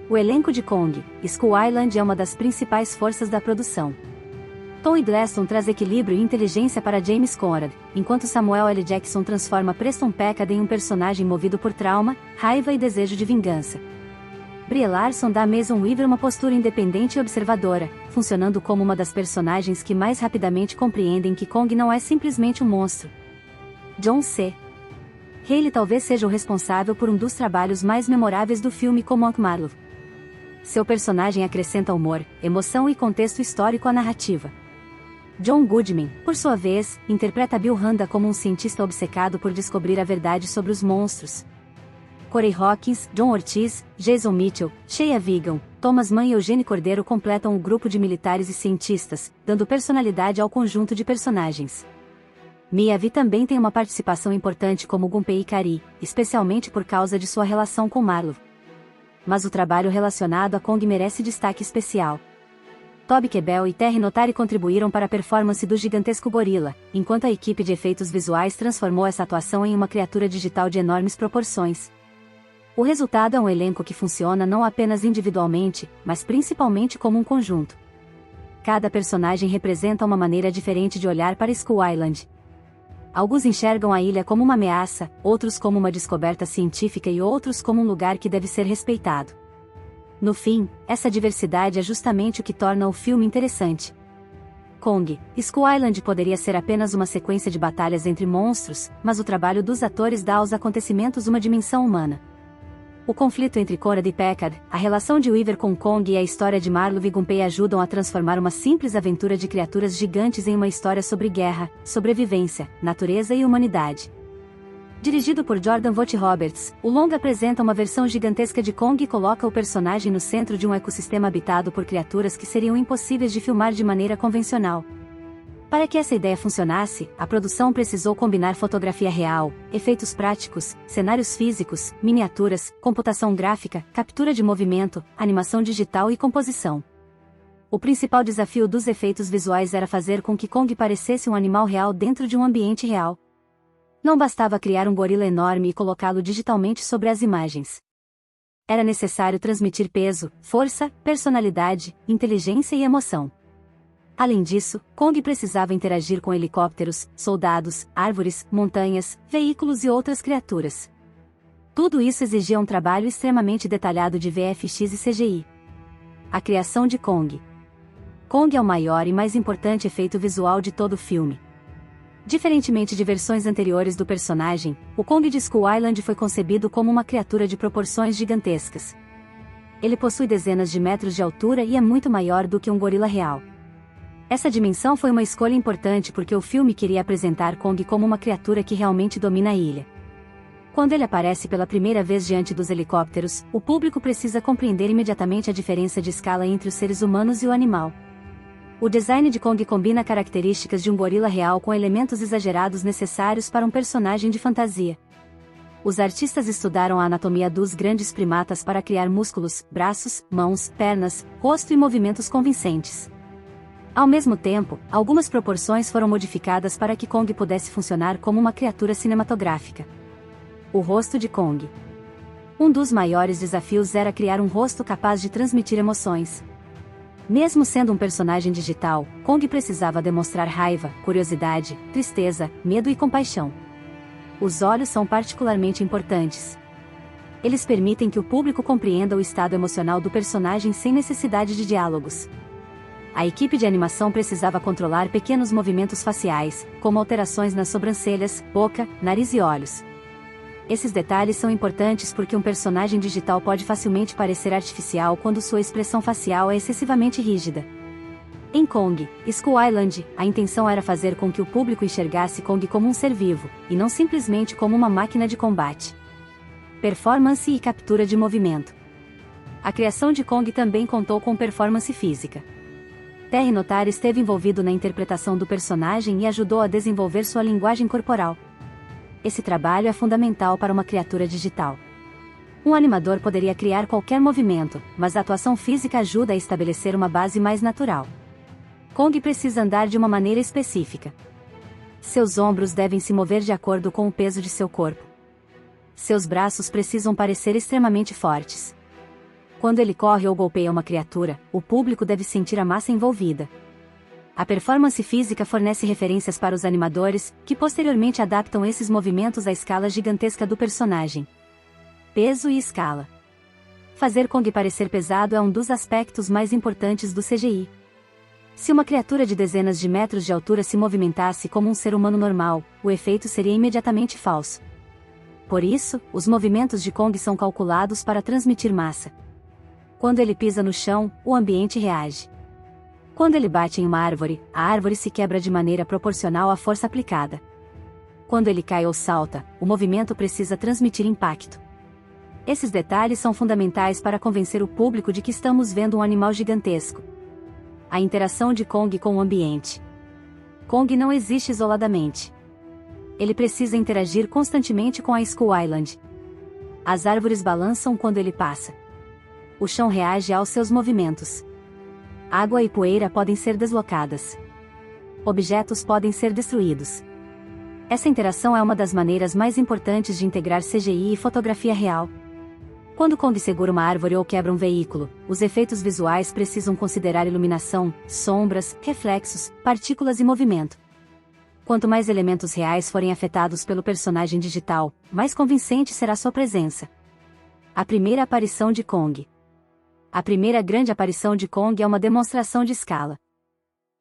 A: O elenco de Kong, Skull Island é uma das principais forças da produção. Tom Hiddleston traz equilíbrio e inteligência para James Conrad, enquanto Samuel L. Jackson transforma Preston Peckard em um personagem movido por trauma, raiva e desejo de vingança. Brie Larson dá a Mason Weaver uma postura independente e observadora, funcionando como uma das personagens que mais rapidamente compreendem que Kong não é simplesmente um monstro. John C. Reilly talvez seja o responsável por um dos trabalhos mais memoráveis do filme como Monk Marlowe. Seu personagem acrescenta humor, emoção e contexto histórico à narrativa. John Goodman, por sua vez, interpreta Bill Randa como um cientista obcecado por descobrir a verdade sobre os monstros. Corey Hawkins, John Ortiz, Jason Mitchell, Shea Vigan, Thomas Mann e Eugene Cordeiro completam o grupo de militares e cientistas, dando personalidade ao conjunto de personagens. Mia Vi também tem uma participação importante como Gunpei Ikari, especialmente por causa de sua relação com Marlowe. Mas o trabalho relacionado a Kong merece destaque especial. Toby Kebbell e Terry Notary contribuíram para a performance do gigantesco gorila, enquanto a equipe de efeitos visuais transformou essa atuação em uma criatura digital de enormes proporções. O resultado é um elenco que funciona não apenas individualmente, mas principalmente como um conjunto. Cada personagem representa uma maneira diferente de olhar para Skull Island. Alguns enxergam a ilha como uma ameaça, outros como uma descoberta científica e outros como um lugar que deve ser respeitado. No fim, essa diversidade é justamente o que torna o filme interessante. Kong, Skull Island poderia ser apenas uma sequência de batalhas entre monstros, mas o trabalho dos atores dá aos acontecimentos uma dimensão humana. O conflito entre Conrad e Peckard, a relação de Weaver com Kong e a história de Marlowe e Gunpei ajudam a transformar uma simples aventura de criaturas gigantes em uma história sobre guerra, sobrevivência, natureza e humanidade. Dirigido por Jordan Vogt-Roberts, o longa apresenta uma versão gigantesca de Kong e coloca o personagem no centro de um ecossistema habitado por criaturas que seriam impossíveis de filmar de maneira convencional. Para que essa ideia funcionasse, a produção precisou combinar fotografia real, efeitos práticos, cenários físicos, miniaturas, computação gráfica, captura de movimento, animação digital e composição. O principal desafio dos efeitos visuais era fazer com que Kong parecesse um animal real dentro de um ambiente real. Não bastava criar um gorila enorme e colocá-lo digitalmente sobre as imagens. Era necessário transmitir peso, força, personalidade, inteligência e emoção. Além disso, Kong precisava interagir com helicópteros, soldados, árvores, montanhas, veículos e outras criaturas. Tudo isso exigia um trabalho extremamente detalhado de VFX e CGI. A criação de Kong. Kong é o maior e mais importante efeito visual de todo o filme. Diferentemente de versões anteriores do personagem, o Kong de Skull Island foi concebido como uma criatura de proporções gigantescas. Ele possui dezenas de metros de altura e é muito maior do que um gorila real. Essa dimensão foi uma escolha importante porque o filme queria apresentar Kong como uma criatura que realmente domina a ilha. Quando ele aparece pela primeira vez diante dos helicópteros, o público precisa compreender imediatamente a diferença de escala entre os seres humanos e o animal. O design de Kong combina características de um gorila real com elementos exagerados necessários para um personagem de fantasia. Os artistas estudaram a anatomia dos grandes primatas para criar músculos, braços, mãos, pernas, rosto e movimentos convincentes. Ao mesmo tempo, algumas proporções foram modificadas para que Kong pudesse funcionar como uma criatura cinematográfica. O rosto de Kong. Um dos maiores desafios era criar um rosto capaz de transmitir emoções. Mesmo sendo um personagem digital, Kong precisava demonstrar raiva, curiosidade, tristeza, medo e compaixão. Os olhos são particularmente importantes. Eles permitem que o público compreenda o estado emocional do personagem sem necessidade de diálogos. A equipe de animação precisava controlar pequenos movimentos faciais, como alterações nas sobrancelhas, boca, nariz e olhos. Esses detalhes são importantes porque um personagem digital pode facilmente parecer artificial quando sua expressão facial é excessivamente rígida. Em Kong, Skull Island, a intenção era fazer com que o público enxergasse Kong como um ser vivo, e não simplesmente como uma máquina de combate. Performance e captura de movimento. A criação de Kong também contou com performance física. Terry Notary esteve envolvido na interpretação do personagem e ajudou a desenvolver sua linguagem corporal. Esse trabalho é fundamental para uma criatura digital. Um animador poderia criar qualquer movimento, mas a atuação física ajuda a estabelecer uma base mais natural. Kong precisa andar de uma maneira específica. Seus ombros devem se mover de acordo com o peso de seu corpo. Seus braços precisam parecer extremamente fortes. Quando ele corre ou golpeia uma criatura, o público deve sentir a massa envolvida. A performance física fornece referências para os animadores, que posteriormente adaptam esses movimentos à escala gigantesca do personagem. Peso e escala. Fazer Kong parecer pesado é um dos aspectos mais importantes do CGI. Se uma criatura de dezenas de metros de altura se movimentasse como um ser humano normal, o efeito seria imediatamente falso. Por isso, os movimentos de Kong são calculados para transmitir massa. Quando ele pisa no chão, o ambiente reage. Quando ele bate em uma árvore, a árvore se quebra de maneira proporcional à força aplicada. Quando ele cai ou salta, o movimento precisa transmitir impacto. Esses detalhes são fundamentais para convencer o público de que estamos vendo um animal gigantesco. A interação de Kong com o ambiente. Kong não existe isoladamente. Ele precisa interagir constantemente com a Skull Island. As árvores balançam quando ele passa. O chão reage aos seus movimentos. Água e poeira podem ser deslocadas. Objetos podem ser destruídos. Essa interação é uma das maneiras mais importantes de integrar CGI e fotografia real. Quando Kong segura uma árvore ou quebra um veículo, os efeitos visuais precisam considerar iluminação, sombras, reflexos, partículas e movimento. Quanto mais elementos reais forem afetados pelo personagem digital, mais convincente será sua presença. A primeira aparição de Kong. A primeira grande aparição de Kong é uma demonstração de escala.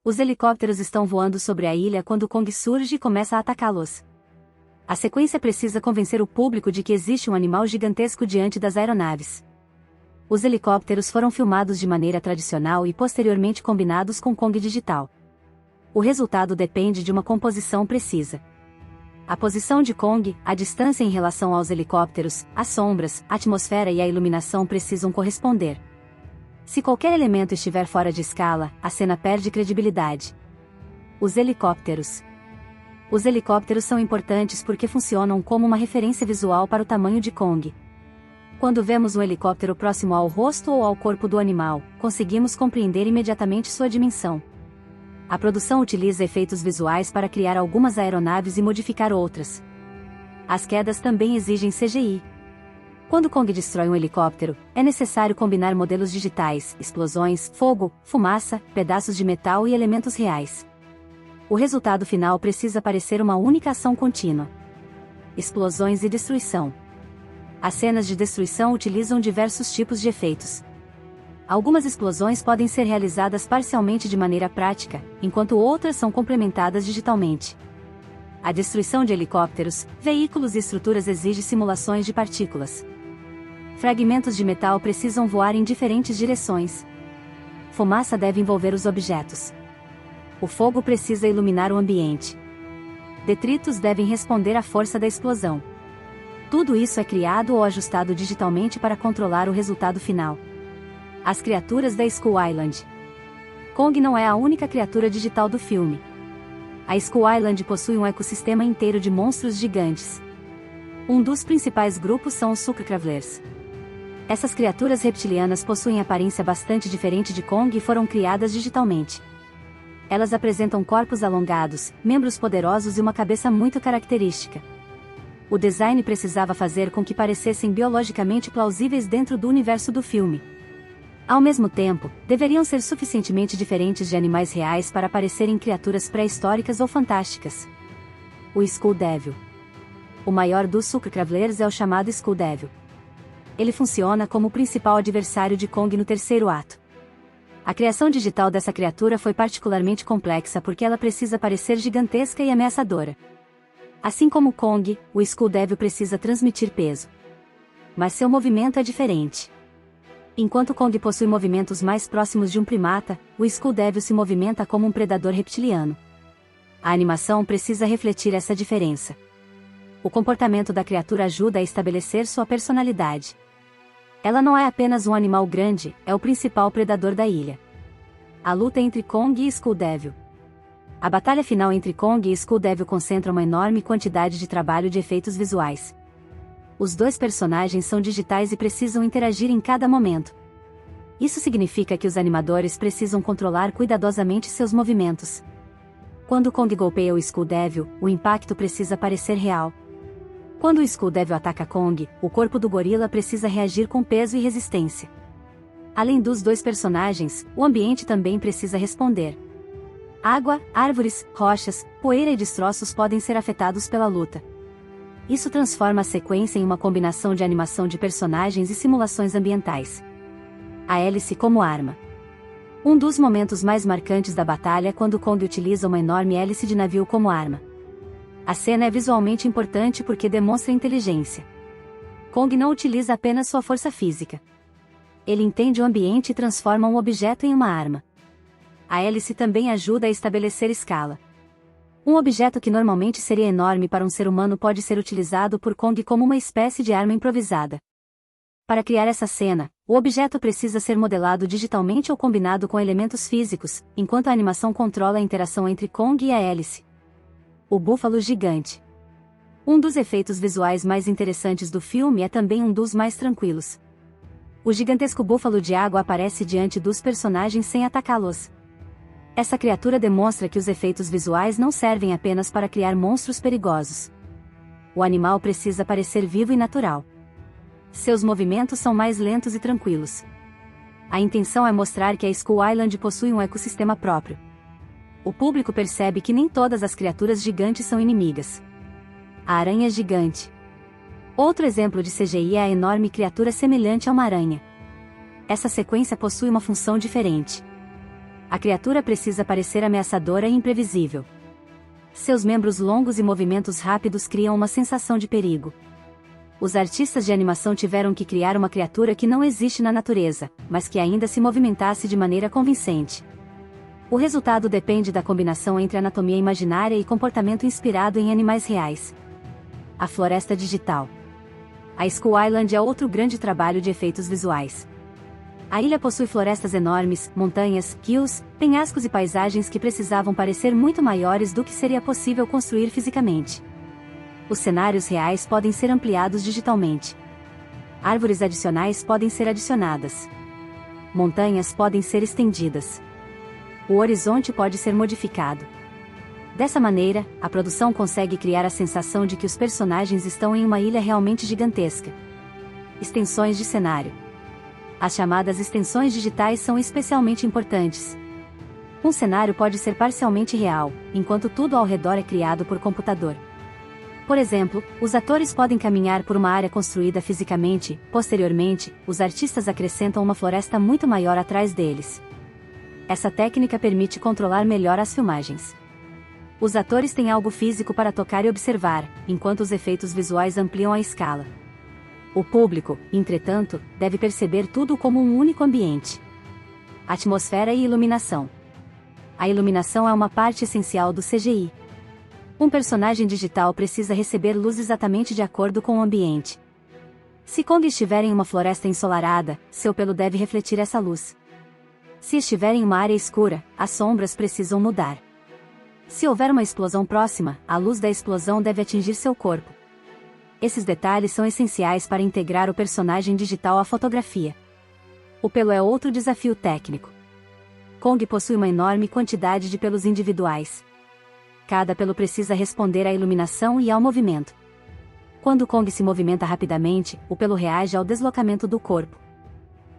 A: Os helicópteros estão voando sobre a ilha quando Kong surge e começa a atacá-los. A sequência precisa convencer o público de que existe um animal gigantesco diante das aeronaves. Os helicópteros foram filmados de maneira tradicional e posteriormente combinados com Kong digital. O resultado depende de uma composição precisa. A posição de Kong, a distância em relação aos helicópteros, as sombras, a atmosfera e a iluminação precisam corresponder. Se qualquer elemento estiver fora de escala, a cena perde credibilidade. Os helicópteros. Os helicópteros são importantes porque funcionam como uma referência visual para o tamanho de Kong. Quando vemos um helicóptero próximo ao rosto ou ao corpo do animal, conseguimos compreender imediatamente sua dimensão. A produção utiliza efeitos visuais para criar algumas aeronaves e modificar outras. As quedas também exigem CGI. Quando Kong destrói um helicóptero, é necessário combinar modelos digitais, explosões, fogo, fumaça, pedaços de metal e elementos reais. O resultado final precisa parecer uma única ação contínua. Explosões e destruição. As cenas de destruição utilizam diversos tipos de efeitos. Algumas explosões podem ser realizadas parcialmente de maneira prática, enquanto outras são complementadas digitalmente. A destruição de helicópteros, veículos e estruturas exige simulações de partículas. Fragmentos de metal precisam voar em diferentes direções. Fumaça deve envolver os objetos. O fogo precisa iluminar o ambiente. Detritos devem responder à força da explosão. Tudo isso é criado ou ajustado digitalmente para controlar o resultado final. As criaturas da Skull Island. Kong não é a única criatura digital do filme. A Skull Island possui um ecossistema inteiro de monstros gigantes. Um dos principais grupos são os Sucrecravlers. Essas criaturas reptilianas possuem aparência bastante diferente de Kong e foram criadas digitalmente. Elas apresentam corpos alongados, membros poderosos e uma cabeça muito característica. O design precisava fazer com que parecessem biologicamente plausíveis dentro do universo do filme. Ao mesmo tempo, deveriam ser suficientemente diferentes de animais reais para parecerem criaturas pré-históricas ou fantásticas. O Skull Devil. O maior dos Sucrecravlers é o chamado Skull Devil. Ele funciona como o principal adversário de Kong no terceiro ato. A criação digital dessa criatura foi particularmente complexa porque ela precisa parecer gigantesca e ameaçadora. Assim como Kong, o Skull Devil precisa transmitir peso. Mas seu movimento é diferente. Enquanto Kong possui movimentos mais próximos de um primata, o Skull Devil se movimenta como um predador reptiliano. A animação precisa refletir essa diferença. O comportamento da criatura ajuda a estabelecer sua personalidade. Ela não é apenas um animal grande, é o principal predador da ilha. A luta entre Kong e Skull Devil. A batalha final entre Kong e Skull Devil concentra uma enorme quantidade de trabalho de efeitos visuais. Os dois personagens são digitais e precisam interagir em cada momento. Isso significa que os animadores precisam controlar cuidadosamente seus movimentos. Quando Kong golpeia o Skull Devil, o impacto precisa parecer real. Quando o Skull Devil ataca Kong, o corpo do gorila precisa reagir com peso e resistência. Além dos dois personagens, o ambiente também precisa responder. Água, árvores, rochas, poeira e destroços podem ser afetados pela luta. Isso transforma a sequência em uma combinação de animação de personagens e simulações ambientais. A hélice como arma. Um dos momentos mais marcantes da batalha é quando Kong utiliza uma enorme hélice de navio como arma. A cena é visualmente importante porque demonstra inteligência. Kong não utiliza apenas sua força física. Ele entende o ambiente e transforma um objeto em uma arma. A hélice também ajuda a estabelecer escala. Um objeto que normalmente seria enorme para um ser humano pode ser utilizado por Kong como uma espécie de arma improvisada. Para criar essa cena, o objeto precisa ser modelado digitalmente ou combinado com elementos físicos, enquanto a animação controla a interação entre Kong e a hélice. O búfalo gigante. Um dos efeitos visuais mais interessantes do filme é também um dos mais tranquilos. O gigantesco búfalo de água aparece diante dos personagens sem atacá-los. Essa criatura demonstra que os efeitos visuais não servem apenas para criar monstros perigosos. O animal precisa parecer vivo e natural. Seus movimentos são mais lentos e tranquilos. A intenção é mostrar que a Skull Island possui um ecossistema próprio. O público percebe que nem todas as criaturas gigantes são inimigas. A aranha gigante. Outro exemplo de CGI é a enorme criatura semelhante a uma aranha. Essa sequência possui uma função diferente. A criatura precisa parecer ameaçadora e imprevisível. Seus membros longos e movimentos rápidos criam uma sensação de perigo. Os artistas de animação tiveram que criar uma criatura que não existe na natureza, mas que ainda se movimentasse de maneira convincente. O resultado depende da combinação entre anatomia imaginária e comportamento inspirado em animais reais. A floresta digital. A Skull Island é outro grande trabalho de efeitos visuais. A ilha possui florestas enormes, montanhas, rios, penhascos e paisagens que precisavam parecer muito maiores do que seria possível construir fisicamente. Os cenários reais podem ser ampliados digitalmente. Árvores adicionais podem ser adicionadas. Montanhas podem ser estendidas. O horizonte pode ser modificado. Dessa maneira, a produção consegue criar a sensação de que os personagens estão em uma ilha realmente gigantesca. Extensões de cenário. As chamadas extensões digitais são especialmente importantes. Um cenário pode ser parcialmente real, enquanto tudo ao redor é criado por computador. Por exemplo, os atores podem caminhar por uma área construída fisicamente, posteriormente, os artistas acrescentam uma floresta muito maior atrás deles. Essa técnica permite controlar melhor as filmagens. Os atores têm algo físico para tocar e observar, enquanto os efeitos visuais ampliam a escala. O público, entretanto, deve perceber tudo como um único ambiente. Atmosfera e iluminação. A iluminação é uma parte essencial do CGI. Um personagem digital precisa receber luz exatamente de acordo com o ambiente. Se Kong estiver em uma floresta ensolarada, seu pelo deve refletir essa luz. Se estiver em uma área escura, as sombras precisam mudar. Se houver uma explosão próxima, a luz da explosão deve atingir seu corpo. Esses detalhes são essenciais para integrar o personagem digital à fotografia. O pelo é outro desafio técnico. Kong possui uma enorme quantidade de pelos individuais. Cada pelo precisa responder à iluminação e ao movimento. Quando Kong se movimenta rapidamente, o pelo reage ao deslocamento do corpo.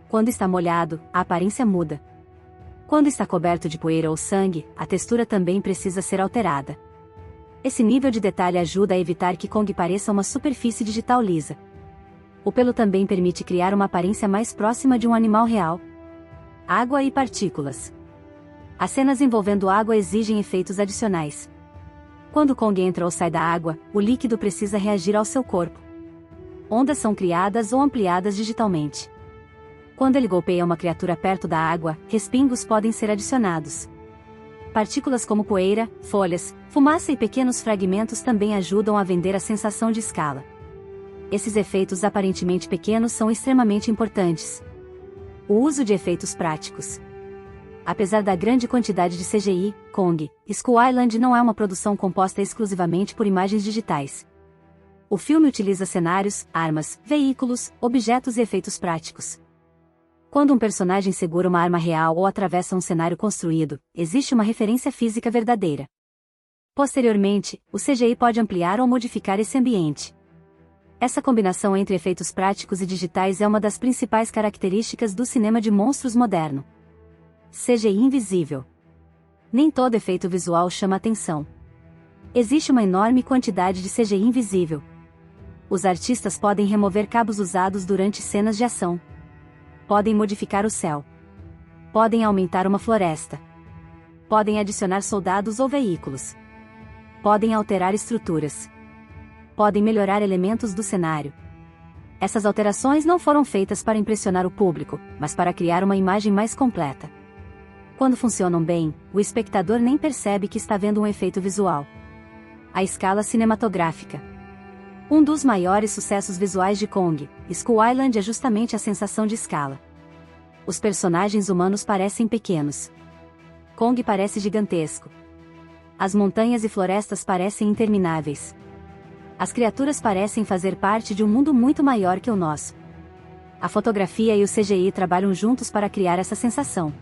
A: Quando está molhado, a aparência muda. Quando está coberto de poeira ou sangue, a textura também precisa ser alterada. Esse nível de detalhe ajuda a evitar que Kong pareça uma superfície digital lisa. O pelo também permite criar uma aparência mais próxima de um animal real. Água e partículas. As cenas envolvendo água exigem efeitos adicionais. Quando Kong entra ou sai da água, o líquido precisa reagir ao seu corpo. Ondas são criadas ou ampliadas digitalmente. Quando ele golpeia uma criatura perto da água, respingos podem ser adicionados. Partículas como poeira, folhas, fumaça e pequenos fragmentos também ajudam a vender a sensação de escala. Esses efeitos aparentemente pequenos são extremamente importantes. O uso de efeitos práticos. Apesar da grande quantidade de CGI, Kong, Skull Island não é uma produção composta exclusivamente por imagens digitais. O filme utiliza cenários, armas, veículos, objetos e efeitos práticos. Quando um personagem segura uma arma real ou atravessa um cenário construído, existe uma referência física verdadeira. Posteriormente, o CGI pode ampliar ou modificar esse ambiente. Essa combinação entre efeitos práticos e digitais é uma das principais características do cinema de monstros moderno. CGI invisível. nem todo efeito visual chama atenção. Existe uma enorme quantidade de CGI invisível. Os artistas podem remover cabos usados durante cenas de ação. Podem modificar o céu. Podem aumentar uma floresta. Podem adicionar soldados ou veículos. Podem alterar estruturas. Podem melhorar elementos do cenário. Essas alterações não foram feitas para impressionar o público, mas para criar uma imagem mais completa. Quando funcionam bem, o espectador nem percebe que está vendo um efeito visual. A escala cinematográfica. Um dos maiores sucessos visuais de Kong, Skull Island é justamente a sensação de escala. Os personagens humanos parecem pequenos. Kong parece gigantesco. As montanhas e florestas parecem intermináveis. As criaturas parecem fazer parte de um mundo muito maior que o nosso. A fotografia e o CGI trabalham juntos para criar essa sensação.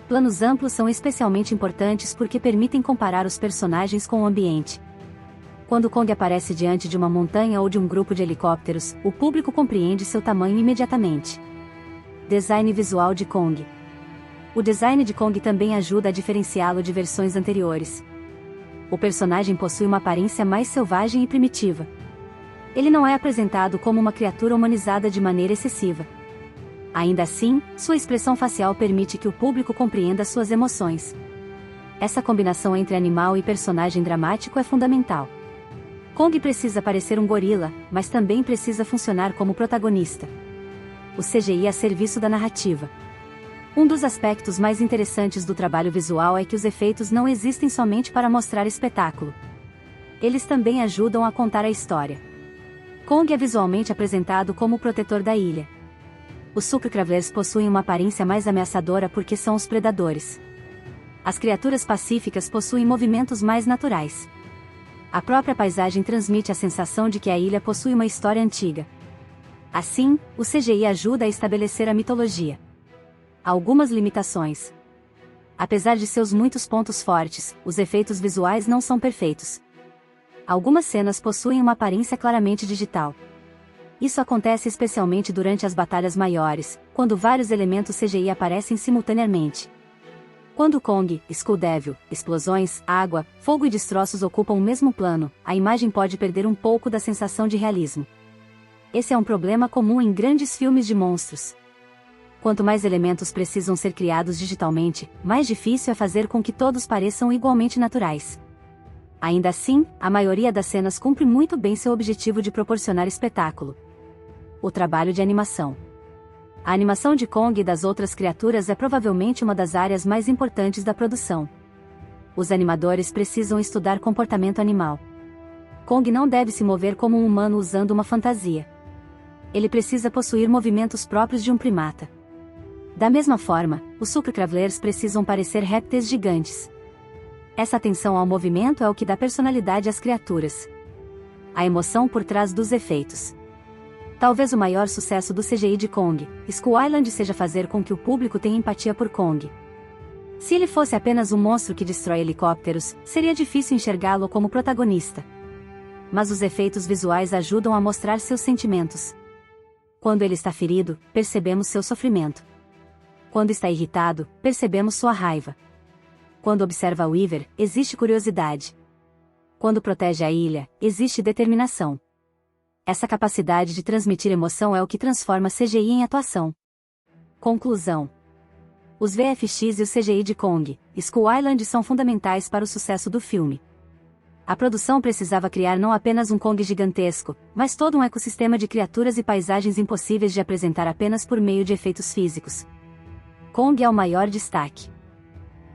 A: Planos amplos são especialmente importantes porque permitem comparar os personagens com o ambiente. Quando Kong aparece diante de uma montanha ou de um grupo de helicópteros, o público compreende seu tamanho imediatamente. Design visual de Kong. O design de Kong também ajuda a diferenciá-lo de versões anteriores. O personagem possui uma aparência mais selvagem e primitiva. Ele não é apresentado como uma criatura humanizada de maneira excessiva. Ainda assim, sua expressão facial permite que o público compreenda suas emoções. Essa combinação entre animal e personagem dramático é fundamental. Kong precisa parecer um gorila, mas também precisa funcionar como protagonista. O CGI a serviço da narrativa. Um dos aspectos mais interessantes do trabalho visual é que os efeitos não existem somente para mostrar espetáculo. Eles também ajudam a contar a história. Kong é visualmente apresentado como o protetor da ilha. Os Super Travelers possuem uma aparência mais ameaçadora porque são os predadores. As criaturas pacíficas possuem movimentos mais naturais. A própria paisagem transmite a sensação de que a ilha possui uma história antiga. Assim, o CGI ajuda a estabelecer a mitologia. Algumas limitações. Apesar de seus muitos pontos fortes, os efeitos visuais não são perfeitos. Algumas cenas possuem uma aparência claramente digital. Isso acontece especialmente durante as batalhas maiores, quando vários elementos CGI aparecem simultaneamente. Quando Kong, Skull Devil, explosões, água, fogo e destroços ocupam o mesmo plano, a imagem pode perder um pouco da sensação de realismo. Esse é um problema comum em grandes filmes de monstros. Quanto mais elementos precisam ser criados digitalmente, mais difícil é fazer com que todos pareçam igualmente naturais. Ainda assim, a maioria das cenas cumpre muito bem seu objetivo de proporcionar espetáculo. O trabalho de animação. A animação de Kong e das outras criaturas é provavelmente uma das áreas mais importantes da produção. Os animadores precisam estudar comportamento animal. Kong não deve se mover como um humano usando uma fantasia. Ele precisa possuir movimentos próprios de um primata. Da mesma forma, os Super Travelers precisam parecer répteis gigantes. Essa atenção ao movimento é o que dá personalidade às criaturas. A emoção por trás dos efeitos. Talvez o maior sucesso do CGI de Kong, Skull Island, seja fazer com que o público tenha empatia por Kong. Se ele fosse apenas um monstro que destrói helicópteros, seria difícil enxergá-lo como protagonista. Mas os efeitos visuais ajudam a mostrar seus sentimentos. Quando ele está ferido, percebemos seu sofrimento. Quando está irritado, percebemos sua raiva. Quando observa Weaver, existe curiosidade. Quando protege a ilha, existe determinação. Essa capacidade de transmitir emoção é o que transforma CGI em atuação. Conclusão. Os VFX e o CGI de Kong, Skull Island são fundamentais para o sucesso do filme. A produção precisava criar não apenas um Kong gigantesco, mas todo um ecossistema de criaturas e paisagens impossíveis de apresentar apenas por meio de efeitos físicos. Kong é o maior destaque.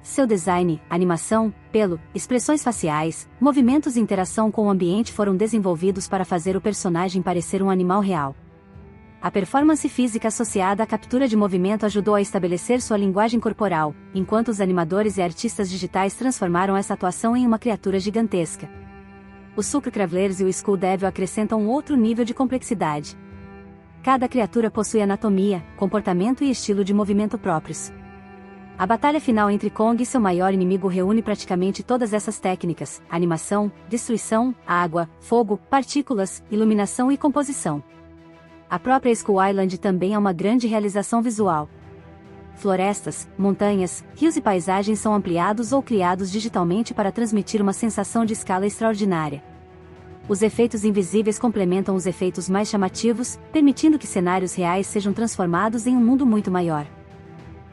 A: Seu design, animação, pelo, expressões faciais, movimentos e interação com o ambiente foram desenvolvidos para fazer o personagem parecer um animal real. A performance física associada à captura de movimento ajudou a estabelecer sua linguagem corporal, enquanto os animadores e artistas digitais transformaram essa atuação em uma criatura gigantesca. Os Super Travelers e o Skull Devil acrescentam um outro nível de complexidade. Cada criatura possui anatomia, comportamento e estilo de movimento próprios. A batalha final entre Kong e seu maior inimigo reúne praticamente todas essas técnicas: animação, destruição, água, fogo, partículas, iluminação e composição. A própria Skull Island também é uma grande realização visual. florestas, montanhas, rios e paisagens são ampliados ou criados digitalmente para transmitir uma sensação de escala extraordinária. Os efeitos invisíveis complementam os efeitos mais chamativos, permitindo que cenários reais sejam transformados em um mundo muito maior.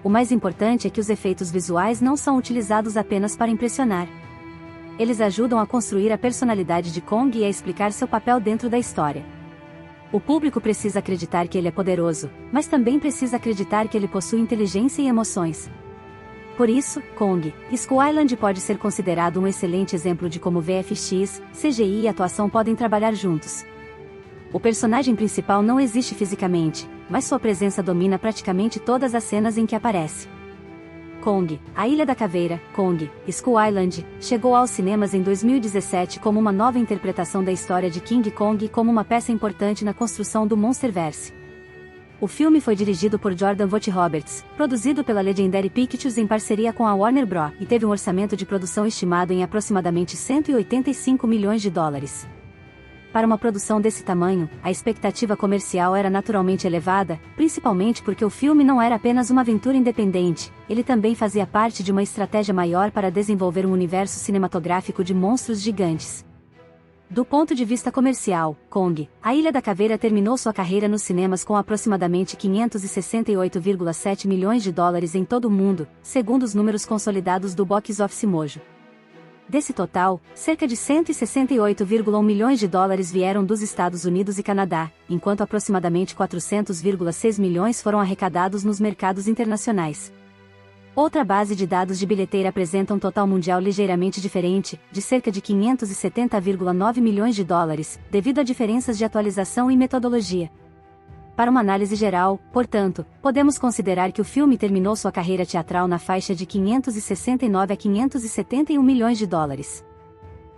A: O mais importante é que os efeitos visuais não são utilizados apenas para impressionar. Eles ajudam a construir a personalidade de Kong e a explicar seu papel dentro da história. O público precisa acreditar que ele é poderoso, mas também precisa acreditar que ele possui inteligência e emoções. Por isso, Kong, Skull Island pode ser considerado um excelente exemplo de como VFX, CGI e atuação podem trabalhar juntos. O personagem principal não existe fisicamente, mas sua presença domina praticamente todas as cenas em que aparece. Kong, a Ilha da Caveira, Kong, Skull Island, chegou aos cinemas em 2017 como uma nova interpretação da história de King Kong e como uma peça importante na construção do Monsterverse. O filme foi dirigido por Jordan Vogt-Roberts, produzido pela Legendary Pictures em parceria com a Warner Bros. E teve um orçamento de produção estimado em aproximadamente 185 milhões de dólares. Para uma produção desse tamanho, a expectativa comercial era naturalmente elevada, principalmente porque o filme não era apenas uma aventura independente, ele também fazia parte de uma estratégia maior para desenvolver um universo cinematográfico de monstros gigantes. Do ponto de vista comercial, Kong, a Ilha da Caveira terminou sua carreira nos cinemas com aproximadamente 568,7 milhões de dólares em todo o mundo, segundo os números consolidados do Box Office Mojo. Desse total, cerca de 168,1 milhões de dólares vieram dos Estados Unidos e Canadá, enquanto aproximadamente 400,6 milhões foram arrecadados nos mercados internacionais. Outra base de dados de bilheteira apresenta um total mundial ligeiramente diferente, de cerca de 570,9 milhões de dólares, devido a diferenças de atualização e metodologia. Para uma análise geral, portanto, podemos considerar que o filme terminou sua carreira teatral na faixa de 569 a 571 milhões de dólares.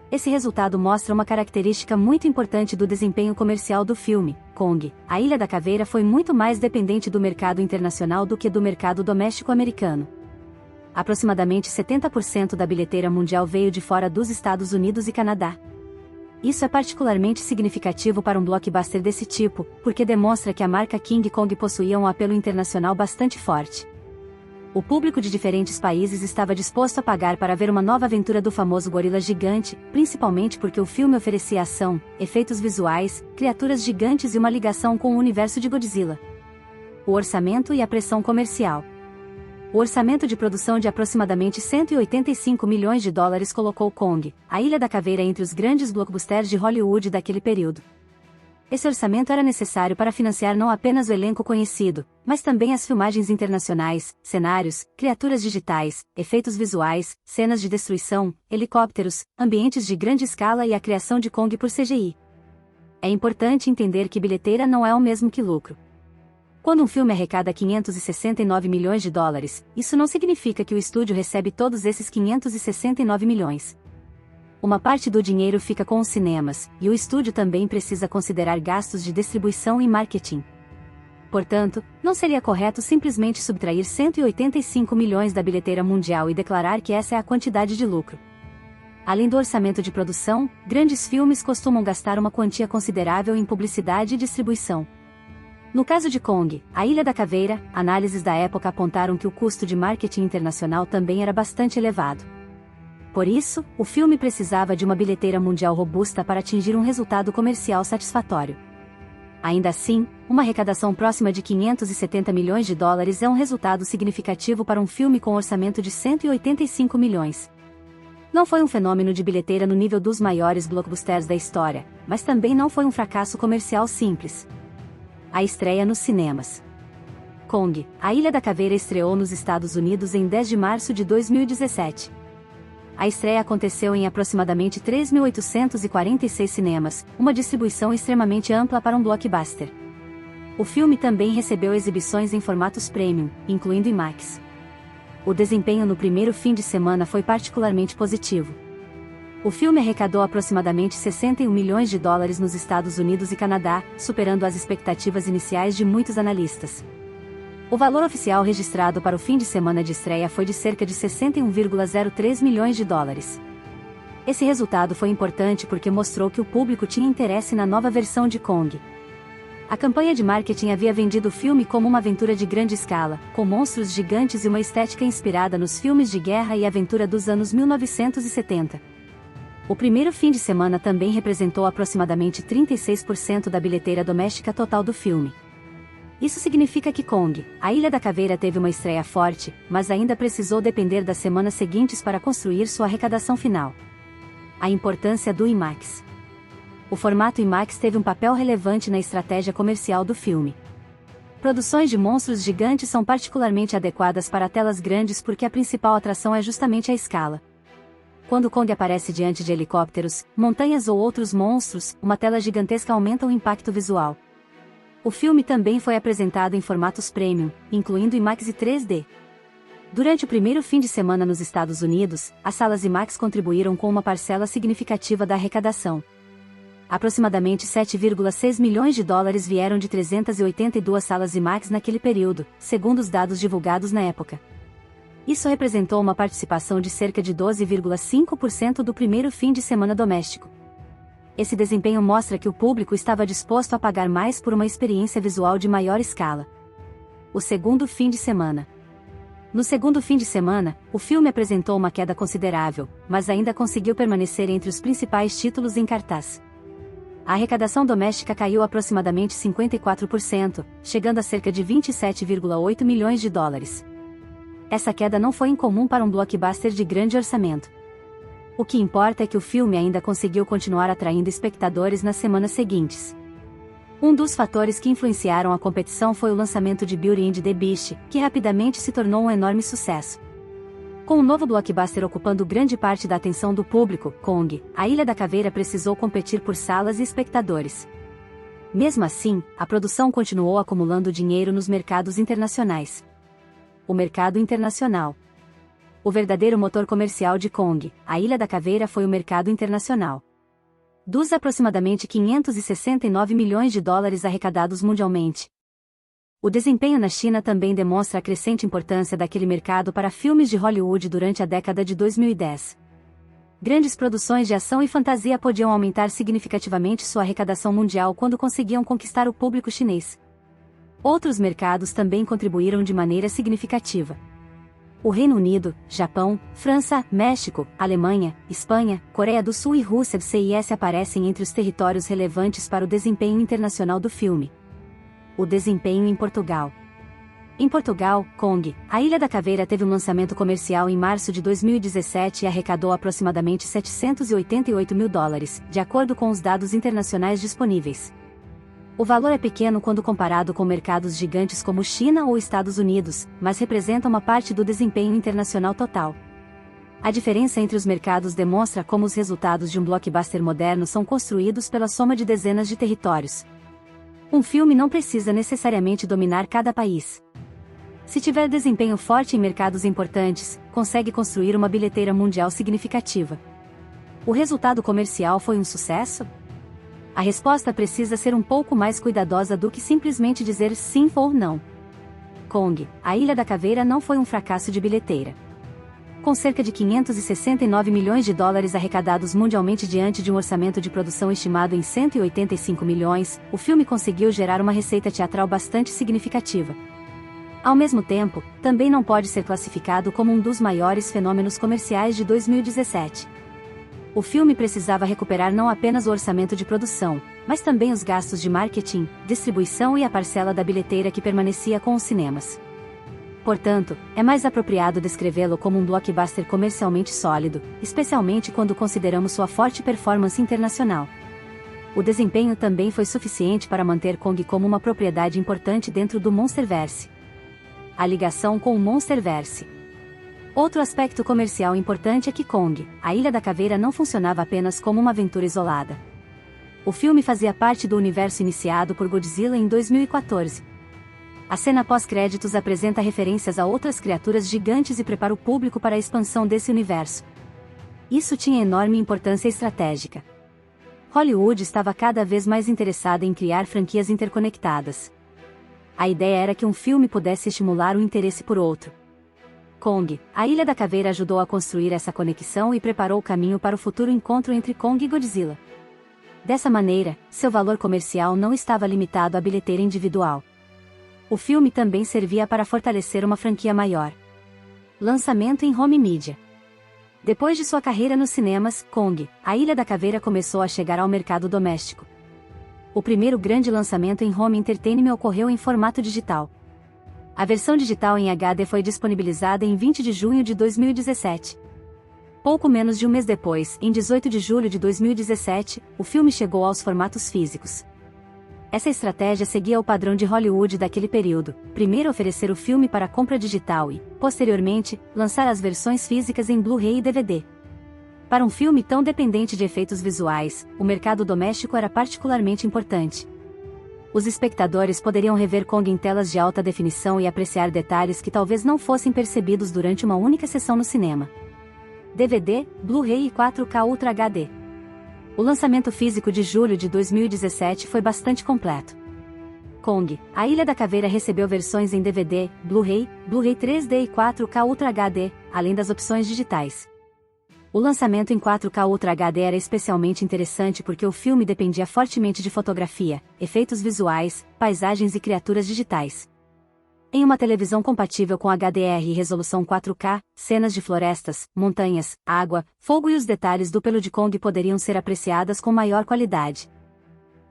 A: Esse resultado mostra uma característica muito importante do desempenho comercial do filme. Kong, a Ilha da Caveira foi muito mais dependente do mercado internacional do que do mercado doméstico americano. Aproximadamente 70% da bilheteira mundial veio de fora dos Estados Unidos e Canadá. Isso é particularmente significativo para um blockbuster desse tipo, porque demonstra que a marca King Kong possuía um apelo internacional bastante forte. O público de diferentes países estava disposto a pagar para ver uma nova aventura do famoso gorila gigante, principalmente porque o filme oferecia ação, efeitos visuais, criaturas gigantes e uma ligação com o universo de Godzilla. O orçamento e a pressão comercial. O orçamento de produção de aproximadamente 185 milhões de dólares colocou Kong, a Ilha da Caveira entre os grandes blockbusters de Hollywood daquele período. Esse orçamento era necessário para financiar não apenas o elenco conhecido, mas também as filmagens internacionais, cenários, criaturas digitais, efeitos visuais, cenas de destruição, helicópteros, ambientes de grande escala e a criação de Kong por CGI. É importante entender que bilheteira não é o mesmo que lucro. Quando um filme arrecada 569 milhões de dólares, isso não significa que o estúdio recebe todos esses 569 milhões. Uma parte do dinheiro fica com os cinemas, e o estúdio também precisa considerar gastos de distribuição e marketing. Portanto, não seria correto simplesmente subtrair 185 milhões da bilheteira mundial e declarar que essa é a quantidade de lucro. Além do orçamento de produção, grandes filmes costumam gastar uma quantia considerável em publicidade e distribuição. No caso de Kong, a Ilha da Caveira, análises da época apontaram que o custo de marketing internacional também era bastante elevado. Por isso, o filme precisava de uma bilheteira mundial robusta para atingir um resultado comercial satisfatório. Ainda assim, uma arrecadação próxima de 570 milhões de dólares é um resultado significativo para um filme com orçamento de 185 milhões. Não foi um fenômeno de bilheteira no nível dos maiores blockbusters da história, mas também não foi um fracasso comercial simples. A estreia nos cinemas. Kong, a Ilha da Caveira estreou nos Estados Unidos em 10 de março de 2017. A estreia aconteceu em aproximadamente 3.846 cinemas, uma distribuição extremamente ampla para um blockbuster. O filme também recebeu exibições em formatos premium, incluindo IMAX. O desempenho no primeiro fim de semana foi particularmente positivo. O filme arrecadou aproximadamente 61 milhões de dólares nos Estados Unidos e Canadá, superando as expectativas iniciais de muitos analistas. O valor oficial registrado para o fim de semana de estreia foi de cerca de 61,03 milhões de dólares. Esse resultado foi importante porque mostrou que o público tinha interesse na nova versão de Kong. A campanha de marketing havia vendido o filme como uma aventura de grande escala, com monstros gigantes e uma estética inspirada nos filmes de guerra e aventura dos anos 1970. O primeiro fim de semana também representou aproximadamente 36% da bilheteira doméstica total do filme. Isso significa que Kong, A Ilha da Caveira teve uma estreia forte, mas ainda precisou depender das semanas seguintes para construir sua arrecadação final. A importância do IMAX. O formato IMAX teve um papel relevante na estratégia comercial do filme. Produções de monstros gigantes são particularmente adequadas para telas grandes porque a principal atração é justamente a escala. Quando Kong aparece diante de helicópteros, montanhas ou outros monstros, uma tela gigantesca aumenta o impacto visual. O filme também foi apresentado em formatos premium, incluindo IMAX e 3D. Durante o primeiro fim de semana nos Estados Unidos, as salas IMAX contribuíram com uma parcela significativa da arrecadação. Aproximadamente 7,6 milhões de dólares vieram de 382 salas IMAX naquele período, segundo os dados divulgados na época. Isso representou uma participação de cerca de 12,5% do primeiro fim de semana doméstico. Esse desempenho mostra que o público estava disposto a pagar mais por uma experiência visual de maior escala. O segundo fim de semana. No segundo fim de semana, o filme apresentou uma queda considerável, mas ainda conseguiu permanecer entre os principais títulos em cartaz. A arrecadação doméstica caiu aproximadamente 54%, chegando a cerca de 27,8 milhões de dólares. Essa queda não foi incomum para um blockbuster de grande orçamento. O que importa é que o filme ainda conseguiu continuar atraindo espectadores nas semanas seguintes. Um dos fatores que influenciaram a competição foi o lançamento de Beauty and the Beast, que rapidamente se tornou um enorme sucesso. Com o novo blockbuster ocupando grande parte da atenção do público, Kong, A Ilha da Caveira precisou competir por salas e espectadores. Mesmo assim, a produção continuou acumulando dinheiro nos mercados internacionais. O mercado internacional. O verdadeiro motor comercial de Kong, A Ilha da Caveira foi o mercado internacional. Dos aproximadamente 569 milhões de dólares arrecadados mundialmente, o desempenho na China também demonstra a crescente importância daquele mercado para filmes de Hollywood durante a década de 2010. Grandes produções de ação e fantasia podiam aumentar significativamente sua arrecadação mundial quando conseguiam conquistar o público chinês. Outros mercados também contribuíram de maneira significativa. O Reino Unido, Japão, França, México, Alemanha, Espanha, Coreia do Sul e Rússia do CIS aparecem entre os territórios relevantes para o desempenho internacional do filme. O desempenho em Portugal. Em Portugal, Kong, A Ilha da Caveira teve um lançamento comercial em março de 2017 e arrecadou aproximadamente 788 mil dólares, de acordo com os dados internacionais disponíveis. O valor é pequeno quando comparado com mercados gigantes como China ou Estados Unidos, mas representa uma parte do desempenho internacional total. A diferença entre os mercados demonstra como os resultados de um blockbuster moderno são construídos pela soma de dezenas de territórios. Um filme não precisa necessariamente dominar cada país. Se tiver desempenho forte em mercados importantes, consegue construir uma bilheteira mundial significativa. O resultado comercial foi um sucesso? A resposta precisa ser um pouco mais cuidadosa do que simplesmente dizer sim ou não. Kong, A Ilha da Caveira não foi um fracasso de bilheteira. Com cerca de 569 milhões de dólares arrecadados mundialmente diante de um orçamento de produção estimado em 185 milhões, o filme conseguiu gerar uma receita teatral bastante significativa. Ao mesmo tempo, também não pode ser classificado como um dos maiores fenômenos comerciais de 2017. O filme precisava recuperar não apenas o orçamento de produção, mas também os gastos de marketing, distribuição e a parcela da bilheteira que permanecia com os cinemas. Portanto, é mais apropriado descrevê-lo como um blockbuster comercialmente sólido, especialmente quando consideramos sua forte performance internacional. O desempenho também foi suficiente para manter Kong como uma propriedade importante dentro do Monsterverse. A ligação com o Monsterverse. Outro aspecto comercial importante é que Kong, A Ilha da Caveira não funcionava apenas como uma aventura isolada. O filme fazia parte do universo iniciado por Godzilla em 2014. A cena pós-créditos apresenta referências a outras criaturas gigantes e prepara o público para a expansão desse universo. Isso tinha enorme importância estratégica. Hollywood estava cada vez mais interessada em criar franquias interconectadas. A ideia era que um filme pudesse estimular o interesse por outro. Kong, A Ilha da Caveira ajudou a construir essa conexão e preparou o caminho para o futuro encontro entre Kong e Godzilla. Dessa maneira, seu valor comercial não estava limitado à bilheteira individual. O filme também servia para fortalecer uma franquia maior. Lançamento em home media. Depois de sua carreira nos cinemas, Kong, A Ilha da Caveira começou a chegar ao mercado doméstico. O primeiro grande lançamento em home entertainment ocorreu em formato digital. A versão digital em HD foi disponibilizada em 20 de junho de 2017. Pouco menos de um mês depois, em 18 de julho de 2017, o filme chegou aos formatos físicos. Essa estratégia seguia o padrão de Hollywood daquele período: primeiro oferecer o filme para compra digital e, posteriormente, lançar as versões físicas em Blu-ray e DVD. Para um filme tão dependente de efeitos visuais, o mercado doméstico era particularmente importante. Os espectadores poderiam rever Kong em telas de alta definição e apreciar detalhes que talvez não fossem percebidos durante uma única sessão no cinema. DVD, Blu-ray e 4K Ultra HD. O lançamento físico de julho de 2017 foi bastante completo. Kong, A Ilha da Caveira recebeu versões em DVD, Blu-ray, Blu-ray 3D e 4K Ultra HD, além das opções digitais. O lançamento em 4K Ultra HD era especialmente interessante porque o filme dependia fortemente de fotografia, efeitos visuais, paisagens e criaturas digitais. Em uma televisão compatível com HDR e resolução 4K, cenas de florestas, montanhas, água, fogo e os detalhes do pelo de Kong poderiam ser apreciadas com maior qualidade.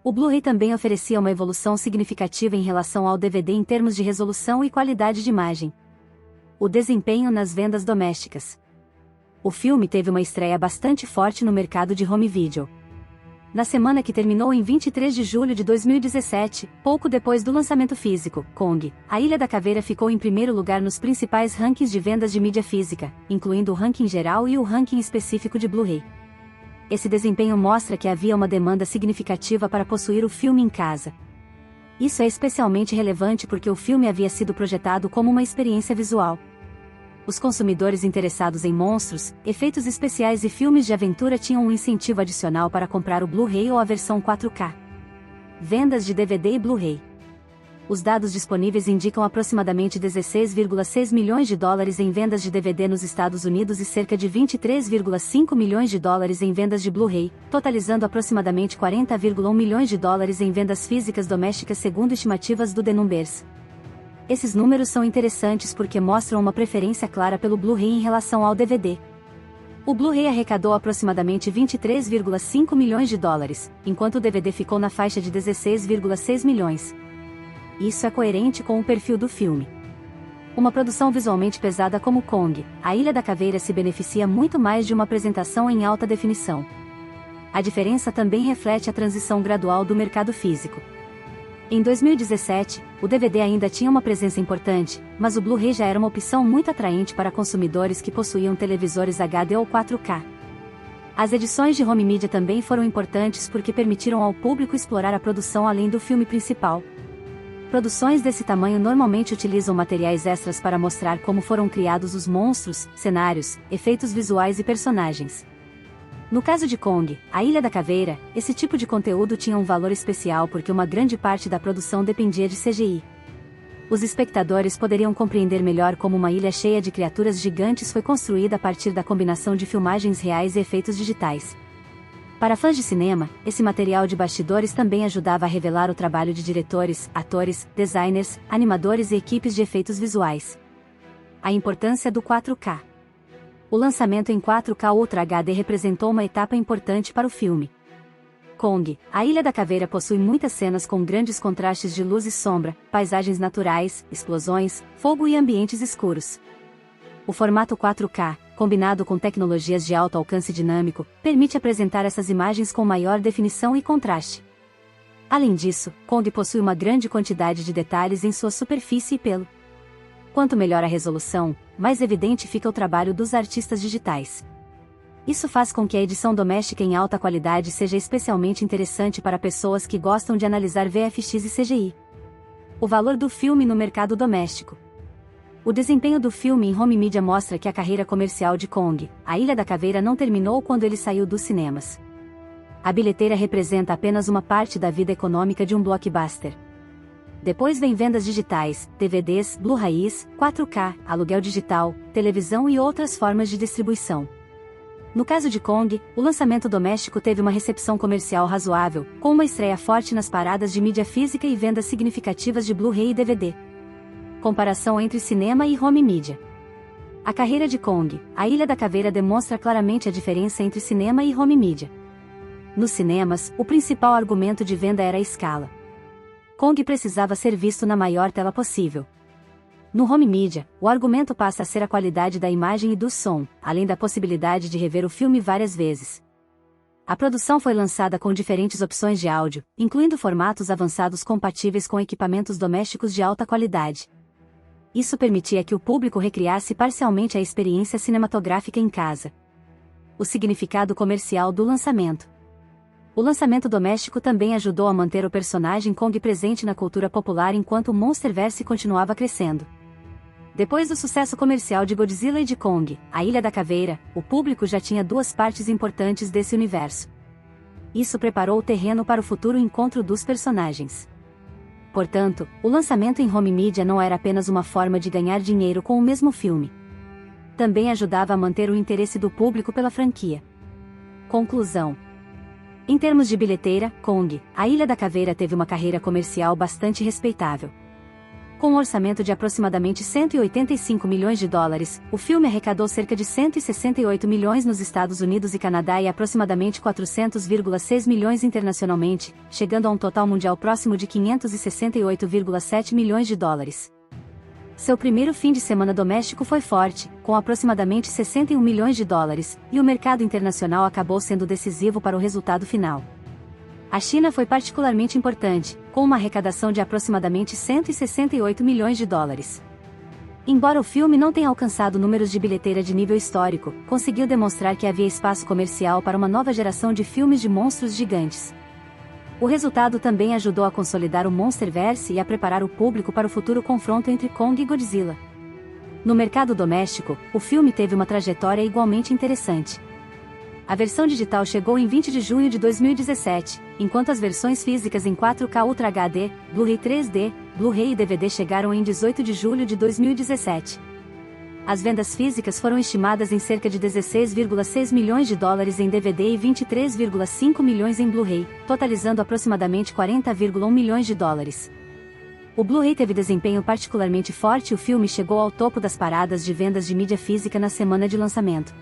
A: O Blu-ray também oferecia uma evolução significativa em relação ao DVD em termos de resolução e qualidade de imagem. O desempenho nas vendas domésticas. O filme teve uma estreia bastante forte no mercado de home video. Na semana que terminou em 23 de julho de 2017, pouco depois do lançamento físico, Kong, A Ilha da Caveira ficou em primeiro lugar nos principais rankings de vendas de mídia física, incluindo o ranking geral e o ranking específico de Blu-ray. Esse desempenho mostra que havia uma demanda significativa para possuir o filme em casa. Isso é especialmente relevante porque o filme havia sido projetado como uma experiência visual. Os consumidores interessados em monstros, efeitos especiais e filmes de aventura tinham um incentivo adicional para comprar o Blu-ray ou a versão 4K. Vendas de DVD e Blu-ray. Os dados disponíveis indicam aproximadamente 16,6 milhões de dólares em vendas de DVD nos Estados Unidos e cerca de 23,5 milhões de dólares em vendas de Blu-ray, totalizando aproximadamente 40,1 milhões de dólares em vendas físicas domésticas segundo estimativas do The Numbers. Esses números são interessantes porque mostram uma preferência clara pelo Blu-ray em relação ao DVD. O Blu-ray arrecadou aproximadamente 23,5 milhões de dólares, enquanto o DVD ficou na faixa de 16,6 milhões. Isso é coerente com o perfil do filme. Uma produção visualmente pesada como Kong, A Ilha da Caveira se beneficia muito mais de uma apresentação em alta definição. A diferença também reflete a transição gradual do mercado físico. Em 2017, o DVD ainda tinha uma presença importante, mas o Blu-ray já era uma opção muito atraente para consumidores que possuíam televisores HD ou 4K. As edições de home media também foram importantes porque permitiram ao público explorar a produção além do filme principal. Produções desse tamanho normalmente utilizam materiais extras para mostrar como foram criados os monstros, cenários, efeitos visuais e personagens. No caso de Kong, A Ilha da Caveira, esse tipo de conteúdo tinha um valor especial porque uma grande parte da produção dependia de CGI. Os espectadores poderiam compreender melhor como uma ilha cheia de criaturas gigantes foi construída a partir da combinação de filmagens reais e efeitos digitais. Para fãs de cinema, esse material de bastidores também ajudava a revelar o trabalho de diretores, atores, designers, animadores e equipes de efeitos visuais. A importância do 4K. O lançamento em 4K Ultra HD representou uma etapa importante para o filme. Kong, A Ilha da Caveira possui muitas cenas com grandes contrastes de luz e sombra, paisagens naturais, explosões, fogo e ambientes escuros. O formato 4K, combinado com tecnologias de alto alcance dinâmico, permite apresentar essas imagens com maior definição e contraste. Além disso, Kong possui uma grande quantidade de detalhes em sua superfície e pelo. Quanto melhor a resolução, mais evidente fica o trabalho dos artistas digitais. Isso faz com que a edição doméstica em alta qualidade seja especialmente interessante para pessoas que gostam de analisar VFX e CGI. O valor do filme no mercado doméstico. O desempenho do filme em home media mostra que a carreira comercial de Kong, A Ilha da Caveira não terminou quando ele saiu dos cinemas. A bilheteira representa apenas uma parte da vida econômica de um blockbuster. Depois vem vendas digitais, DVDs, Blu-rays, 4K, aluguel digital, televisão e outras formas de distribuição. No caso de Kong, o lançamento doméstico teve uma recepção comercial razoável, com uma estreia forte nas paradas de mídia física e vendas significativas de Blu-ray e DVD. Comparação entre cinema e home media. A carreira de Kong, A Ilha da Caveira demonstra claramente a diferença entre cinema e home media. Nos cinemas, o principal argumento de venda era a escala. Kong precisava ser visto na maior tela possível. No home media, o argumento passa a ser a qualidade da imagem e do som, além da possibilidade de rever o filme várias vezes. A produção foi lançada com diferentes opções de áudio, incluindo formatos avançados compatíveis com equipamentos domésticos de alta qualidade. Isso permitia que o público recriasse parcialmente a experiência cinematográfica em casa. O significado comercial do lançamento. O lançamento doméstico também ajudou a manter o personagem Kong presente na cultura popular enquanto o Monsterverse continuava crescendo. Depois do sucesso comercial de Godzilla e de Kong, A Ilha da Caveira, o público já tinha duas partes importantes desse universo. Isso preparou o terreno para o futuro encontro dos personagens. Portanto, o lançamento em home media não era apenas uma forma de ganhar dinheiro com o mesmo filme. Também ajudava a manter o interesse do público pela franquia. Conclusão. Em termos de bilheteira, Kong, A Ilha da Caveira teve uma carreira comercial bastante respeitável. Com um orçamento de aproximadamente 185 milhões de dólares, o filme arrecadou cerca de 168 milhões nos Estados Unidos e Canadá e aproximadamente 400,6 milhões internacionalmente, chegando a um total mundial próximo de 568,7 milhões de dólares. Seu primeiro fim de semana doméstico foi forte, com aproximadamente 61 milhões de dólares, e o mercado internacional acabou sendo decisivo para o resultado final. A China foi particularmente importante, com uma arrecadação de aproximadamente 168 milhões de dólares. Embora o filme não tenha alcançado números de bilheteira de nível histórico, conseguiu demonstrar que havia espaço comercial para uma nova geração de filmes de monstros gigantes. O resultado também ajudou a consolidar o Monsterverse e a preparar o público para o futuro confronto entre Kong e Godzilla. No mercado doméstico, o filme teve uma trajetória igualmente interessante. A versão digital chegou em 20 de junho de 2017, enquanto as versões físicas em 4K Ultra HD, Blu-ray 3D, Blu-ray e DVD chegaram em 18 de julho de 2017. As vendas físicas foram estimadas em cerca de 16,6 milhões de dólares em DVD e 23,5 milhões em Blu-ray, totalizando aproximadamente 40,1 milhões de dólares. O Blu-ray teve desempenho particularmente forte e o filme chegou ao topo das paradas de vendas de mídia física na semana de lançamento.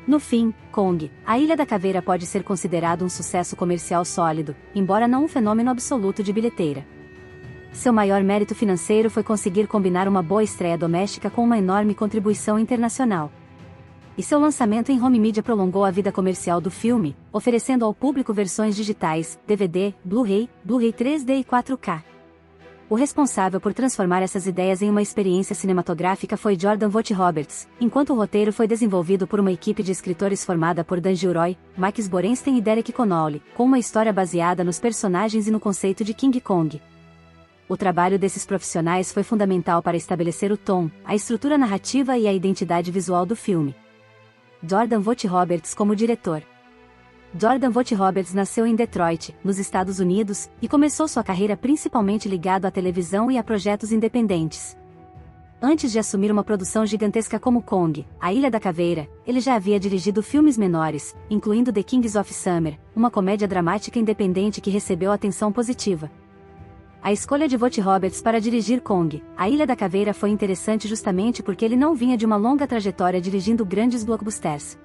A: No fim, Kong, A Ilha da Caveira pode ser considerado um sucesso comercial sólido, embora não um fenômeno absoluto de bilheteira. Seu maior mérito financeiro foi conseguir combinar uma boa estreia doméstica com uma enorme contribuição internacional. E seu lançamento em home media prolongou a vida comercial do filme, oferecendo ao público versões digitais, DVD, Blu-ray, Blu-ray 3D e 4K. O responsável por transformar essas ideias em uma experiência cinematográfica foi Jordan Vogt-Roberts, enquanto o roteiro foi desenvolvido por uma equipe de escritores formada por Dan Gilroy, Mike Zborenstein e Derek Connolly, com uma história baseada nos personagens e no conceito de King Kong. O trabalho desses profissionais foi fundamental para estabelecer o tom, a estrutura narrativa e a identidade visual do filme. Jordan Vogt-Roberts como diretor. Jordan Vogt-Roberts nasceu em Detroit, nos Estados Unidos, e começou sua carreira principalmente ligado à televisão e a projetos independentes. Antes de assumir uma produção gigantesca como Kong, A Ilha da Caveira, ele já havia dirigido filmes menores, incluindo The Kings of Summer, uma comédia dramática independente que recebeu atenção positiva. A escolha de Vogt-Roberts para dirigir Kong, A Ilha da Caveira foi interessante justamente porque ele não vinha de uma longa trajetória dirigindo grandes blockbusters.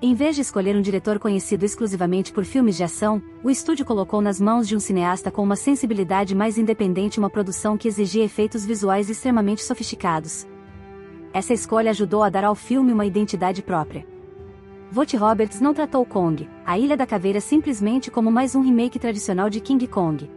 A: Em vez de escolher um diretor conhecido exclusivamente por filmes de ação, o estúdio colocou nas mãos de um cineasta com uma sensibilidade mais independente uma produção que exigia efeitos visuais extremamente sofisticados. Essa escolha ajudou a dar ao filme uma identidade própria. Vogt-Roberts não tratou Kong, A Ilha da Caveira simplesmente como mais um remake tradicional de King Kong.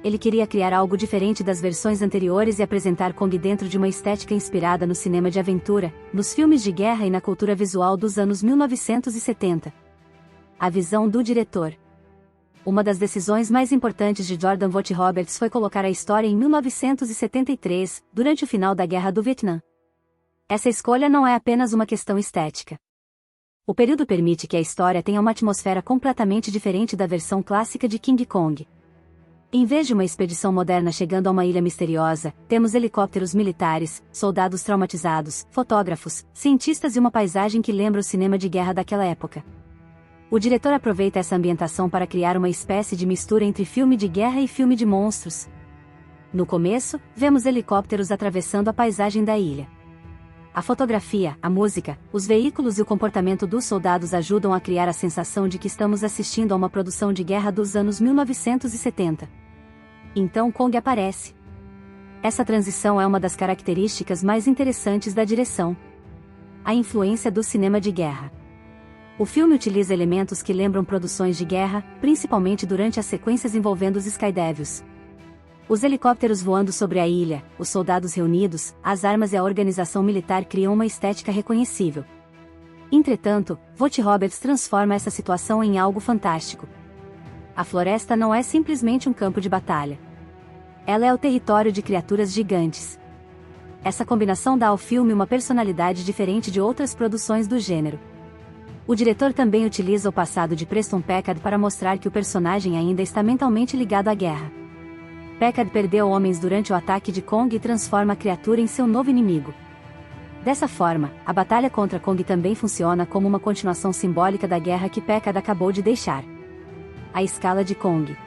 A: Ele queria criar algo diferente das versões anteriores e apresentar Kong dentro de uma estética inspirada no cinema de aventura, nos filmes de guerra e na cultura visual dos anos 1970. A visão do diretor. Uma das decisões mais importantes de Jordan Vogt-Roberts foi colocar a história em 1973, durante o final da Guerra do Vietnã. Essa escolha não é apenas uma questão estética. O período permite que a história tenha uma atmosfera completamente diferente da versão clássica de King Kong. Em vez de uma expedição moderna chegando a uma ilha misteriosa, temos helicópteros militares, soldados traumatizados, fotógrafos, cientistas e uma paisagem que lembra o cinema de guerra daquela época. O diretor aproveita essa ambientação para criar uma espécie de mistura entre filme de guerra e filme de monstros. No começo, vemos helicópteros atravessando a paisagem da ilha. A fotografia, a música, os veículos e o comportamento dos soldados ajudam a criar a sensação de que estamos assistindo a uma produção de guerra dos anos 1970. Então Kong aparece. Essa transição é uma das características mais interessantes da direção. A influência do cinema de guerra. O filme utiliza elementos que lembram produções de guerra, principalmente durante as sequências envolvendo os Skydevils. Os helicópteros voando sobre a ilha, os soldados reunidos, as armas e a organização militar criam uma estética reconhecível. Entretanto, Vogt Roberts transforma essa situação em algo fantástico. A floresta não é simplesmente um campo de batalha. Ela é o território de criaturas gigantes. Essa combinação dá ao filme uma personalidade diferente de outras produções do gênero. O diretor também utiliza o passado de Preston Packard para mostrar que o personagem ainda está mentalmente ligado à guerra. Packard perdeu homens durante o ataque de Kong e transforma a criatura em seu novo inimigo. Dessa forma, a batalha contra Kong também funciona como uma continuação simbólica da guerra que Packard acabou de deixar. A escala de Kong.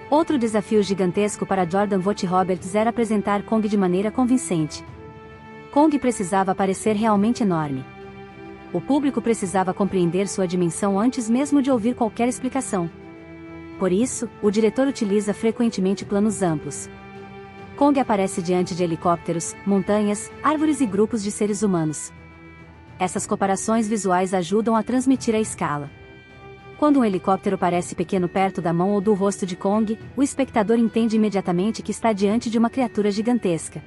A: Outro desafio gigantesco para Jordan Vogt Roberts era apresentar Kong de maneira convincente. Kong precisava parecer realmente enorme. O público precisava compreender sua dimensão antes mesmo de ouvir qualquer explicação. Por isso, o diretor utiliza frequentemente planos amplos. Kong aparece diante de helicópteros, montanhas, árvores e grupos de seres humanos. Essas comparações visuais ajudam a transmitir a escala. Quando um helicóptero parece pequeno perto da mão ou do rosto de Kong, o espectador entende imediatamente que está diante de uma criatura gigantesca.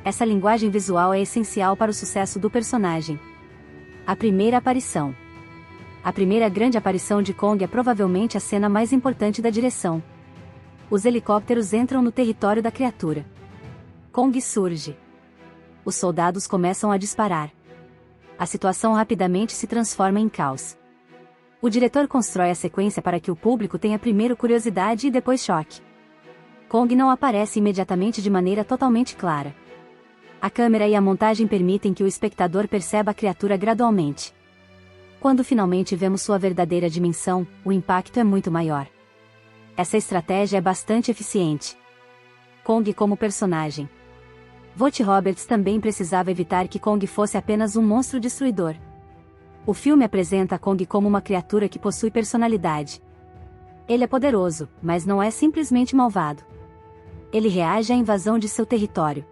A: Essa linguagem visual é essencial para o sucesso do personagem. A primeira aparição. A primeira grande aparição de Kong é provavelmente a cena mais importante da direção. Os helicópteros entram no território da criatura. Kong surge. Os soldados começam a disparar. A situação rapidamente se transforma em caos. O diretor constrói a sequência para que o público tenha primeiro curiosidade e depois choque. Kong não aparece imediatamente de maneira totalmente clara. A câmera e a montagem permitem que o espectador perceba a criatura gradualmente. Quando finalmente vemos sua verdadeira dimensão, o impacto é muito maior. Essa estratégia é bastante eficiente. Kong como personagem. Vogt Roberts também precisava evitar que Kong fosse apenas um monstro destruidor. O filme apresenta Kong como uma criatura que possui personalidade. Ele é poderoso, mas não é simplesmente malvado. Ele reage à invasão de seu território.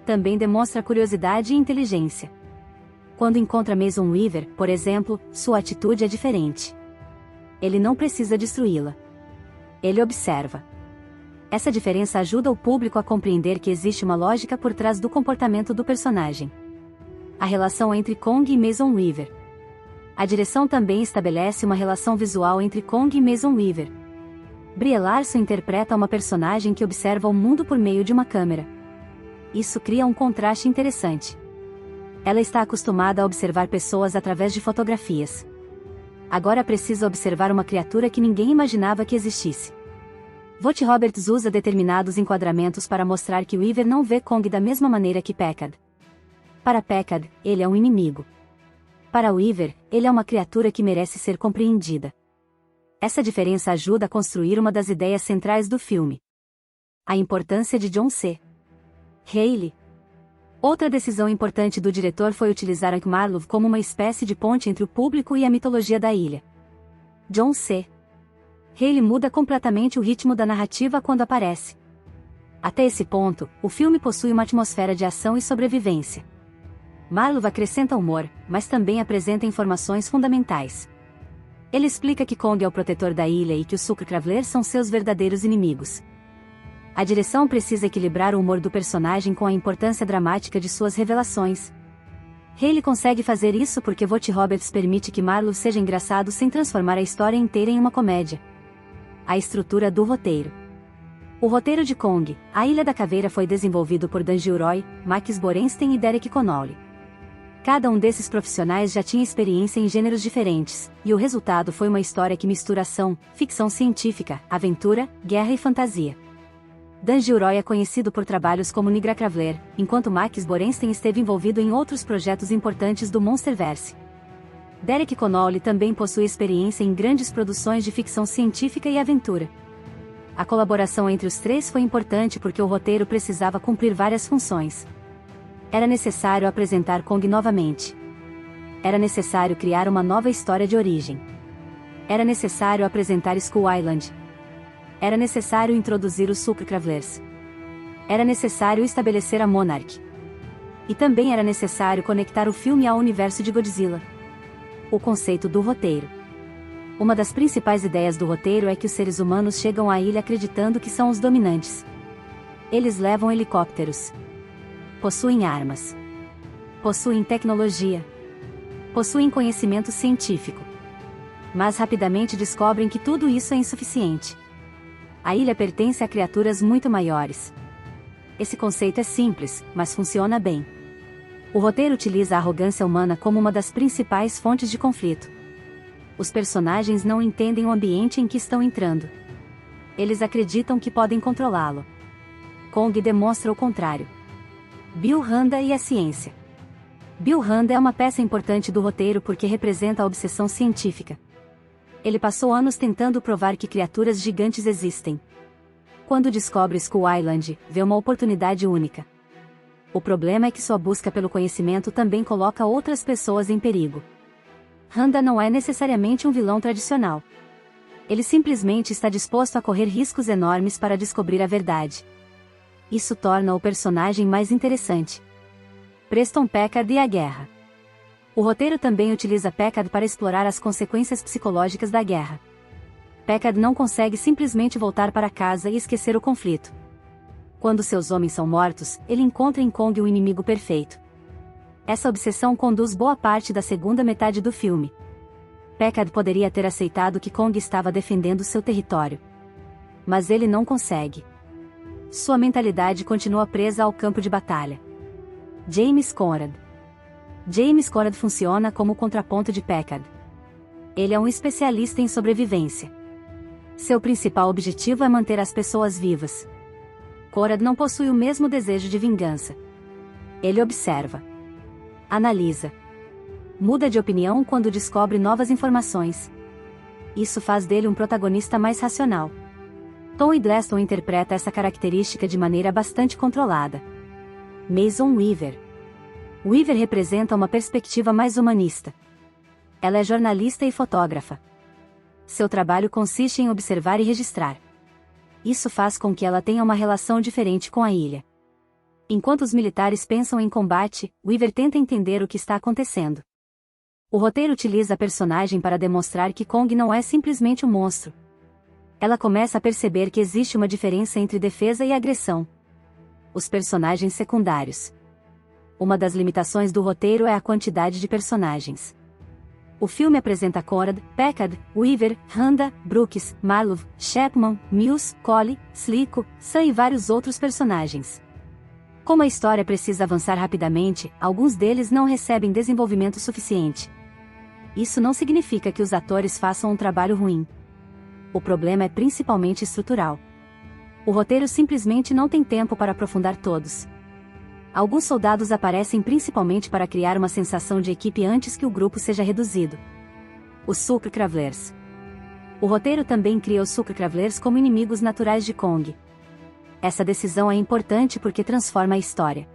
A: Também demonstra curiosidade e inteligência. Quando encontra Mason Weaver, por exemplo, sua atitude é diferente. Ele não precisa destruí-la. Ele observa. Essa diferença ajuda o público a compreender que existe uma lógica por trás do comportamento do personagem. A relação entre Kong e Mason Weaver. A direção também estabelece uma relação visual entre Kong e Mason Weaver. Brie Larson interpreta uma personagem que observa o mundo por meio de uma câmera. Isso cria um contraste interessante. Ela está acostumada a observar pessoas através de fotografias. Agora precisa observar uma criatura que ninguém imaginava que existisse. Vogt Roberts usa determinados enquadramentos para mostrar que Weaver não vê Kong da mesma maneira que Packard. Para Packard, ele é um inimigo. Para Weaver, ele é uma criatura que merece ser compreendida. Essa diferença ajuda a construir uma das ideias centrais do filme. A importância de John C. Reilly. Outra decisão importante do diretor foi utilizar Hank Marlov como uma espécie de ponte entre o público e a mitologia da ilha. John C. Reilly muda completamente o ritmo da narrativa quando aparece. Até esse ponto, o filme possui uma atmosfera de ação e sobrevivência. Marlov acrescenta humor, mas também apresenta informações fundamentais. Ele explica que Kong é o protetor da ilha e que os Sucre-Cravler são seus verdadeiros inimigos. A direção precisa equilibrar o humor do personagem com a importância dramática de suas revelações. Reilly consegue fazer isso porque Vogt Roberts permite que Marlov seja engraçado sem transformar a história inteira em uma comédia. A estrutura do roteiro. O roteiro de Kong, A Ilha da Caveira foi desenvolvido por Dan Gilroy, Max Borenstein e Derek Connolly. Cada um desses profissionais já tinha experiência em gêneros diferentes, e o resultado foi uma história que mistura ação, ficção científica, aventura, guerra e fantasia. Dan Gilroy é conhecido por trabalhos como Nigra Cravler, enquanto Max Borenstein esteve envolvido em outros projetos importantes do Monsterverse. Derek Connolly também possui experiência em grandes produções de ficção científica e aventura. A colaboração entre os três foi importante porque o roteiro precisava cumprir várias funções. Era necessário apresentar Kong novamente. Era necessário criar uma nova história de origem. Era necessário apresentar Skull Island. Era necessário introduzir os Super Cravlers. Era necessário estabelecer a Monarch. E também era necessário conectar o filme ao universo de Godzilla. O conceito do roteiro. Uma das principais ideias do roteiro é que os seres humanos chegam à ilha acreditando que são os dominantes. Eles levam helicópteros. Possuem armas. Possuem tecnologia. Possuem conhecimento científico. Mas rapidamente descobrem que tudo isso é insuficiente. A ilha pertence a criaturas muito maiores. Esse conceito é simples, mas funciona bem. O roteiro utiliza a arrogância humana como uma das principais fontes de conflito. Os personagens não entendem o ambiente em que estão entrando. Eles acreditam que podem controlá-lo. Kong demonstra o contrário. Bill Randa e a ciência. Bill Randa é uma peça importante do roteiro porque representa a obsessão científica. Ele passou anos tentando provar que criaturas gigantes existem. Quando descobre Skull Island, vê uma oportunidade única. O problema é que sua busca pelo conhecimento também coloca outras pessoas em perigo. Randa não é necessariamente um vilão tradicional. Ele simplesmente está disposto a correr riscos enormes para descobrir a verdade. Isso torna o personagem mais interessante. Preston Packard e a guerra. O roteiro também utiliza Packard para explorar as consequências psicológicas da guerra. Packard não consegue simplesmente voltar para casa e esquecer o conflito. Quando seus homens são mortos, ele encontra em Kong o inimigo perfeito. Essa obsessão conduz boa parte da segunda metade do filme. Packard poderia ter aceitado que Kong estava defendendo seu território. Mas ele não consegue. Sua mentalidade continua presa ao campo de batalha. James Conrad. James Conrad funciona como o contraponto de Packard. Ele é um especialista em sobrevivência. Seu principal objetivo é manter as pessoas vivas. Conrad não possui o mesmo desejo de vingança. Ele observa. Analisa. Muda de opinião quando descobre novas informações. Isso faz dele um protagonista mais racional. Tom Hiddleston interpreta essa característica de maneira bastante controlada. Mason Weaver. Weaver representa uma perspectiva mais humanista. Ela é jornalista e fotógrafa. Seu trabalho consiste em observar e registrar. Isso faz com que ela tenha uma relação diferente com a ilha. Enquanto os militares pensam em combate, Weaver tenta entender o que está acontecendo. O roteiro utiliza a personagem para demonstrar que Kong não é simplesmente um monstro. Ela começa a perceber que existe uma diferença entre defesa e agressão. Os personagens secundários. Uma das limitações do roteiro é a quantidade de personagens. O filme apresenta Conrad, Packard, Weaver, Randa, Brooks, Marlowe, Chapman, Mills, Collie, Slicko, Sam e vários outros personagens. Como a história precisa avançar rapidamente, alguns deles não recebem desenvolvimento suficiente. Isso não significa que os atores façam um trabalho ruim. O problema é principalmente estrutural. O roteiro simplesmente não tem tempo para aprofundar todos. Alguns soldados aparecem principalmente para criar uma sensação de equipe antes que o grupo seja reduzido. Os Super Cravlers. O roteiro também cria os Super Cravlers como inimigos naturais de Kong. Essa decisão é importante porque transforma a história.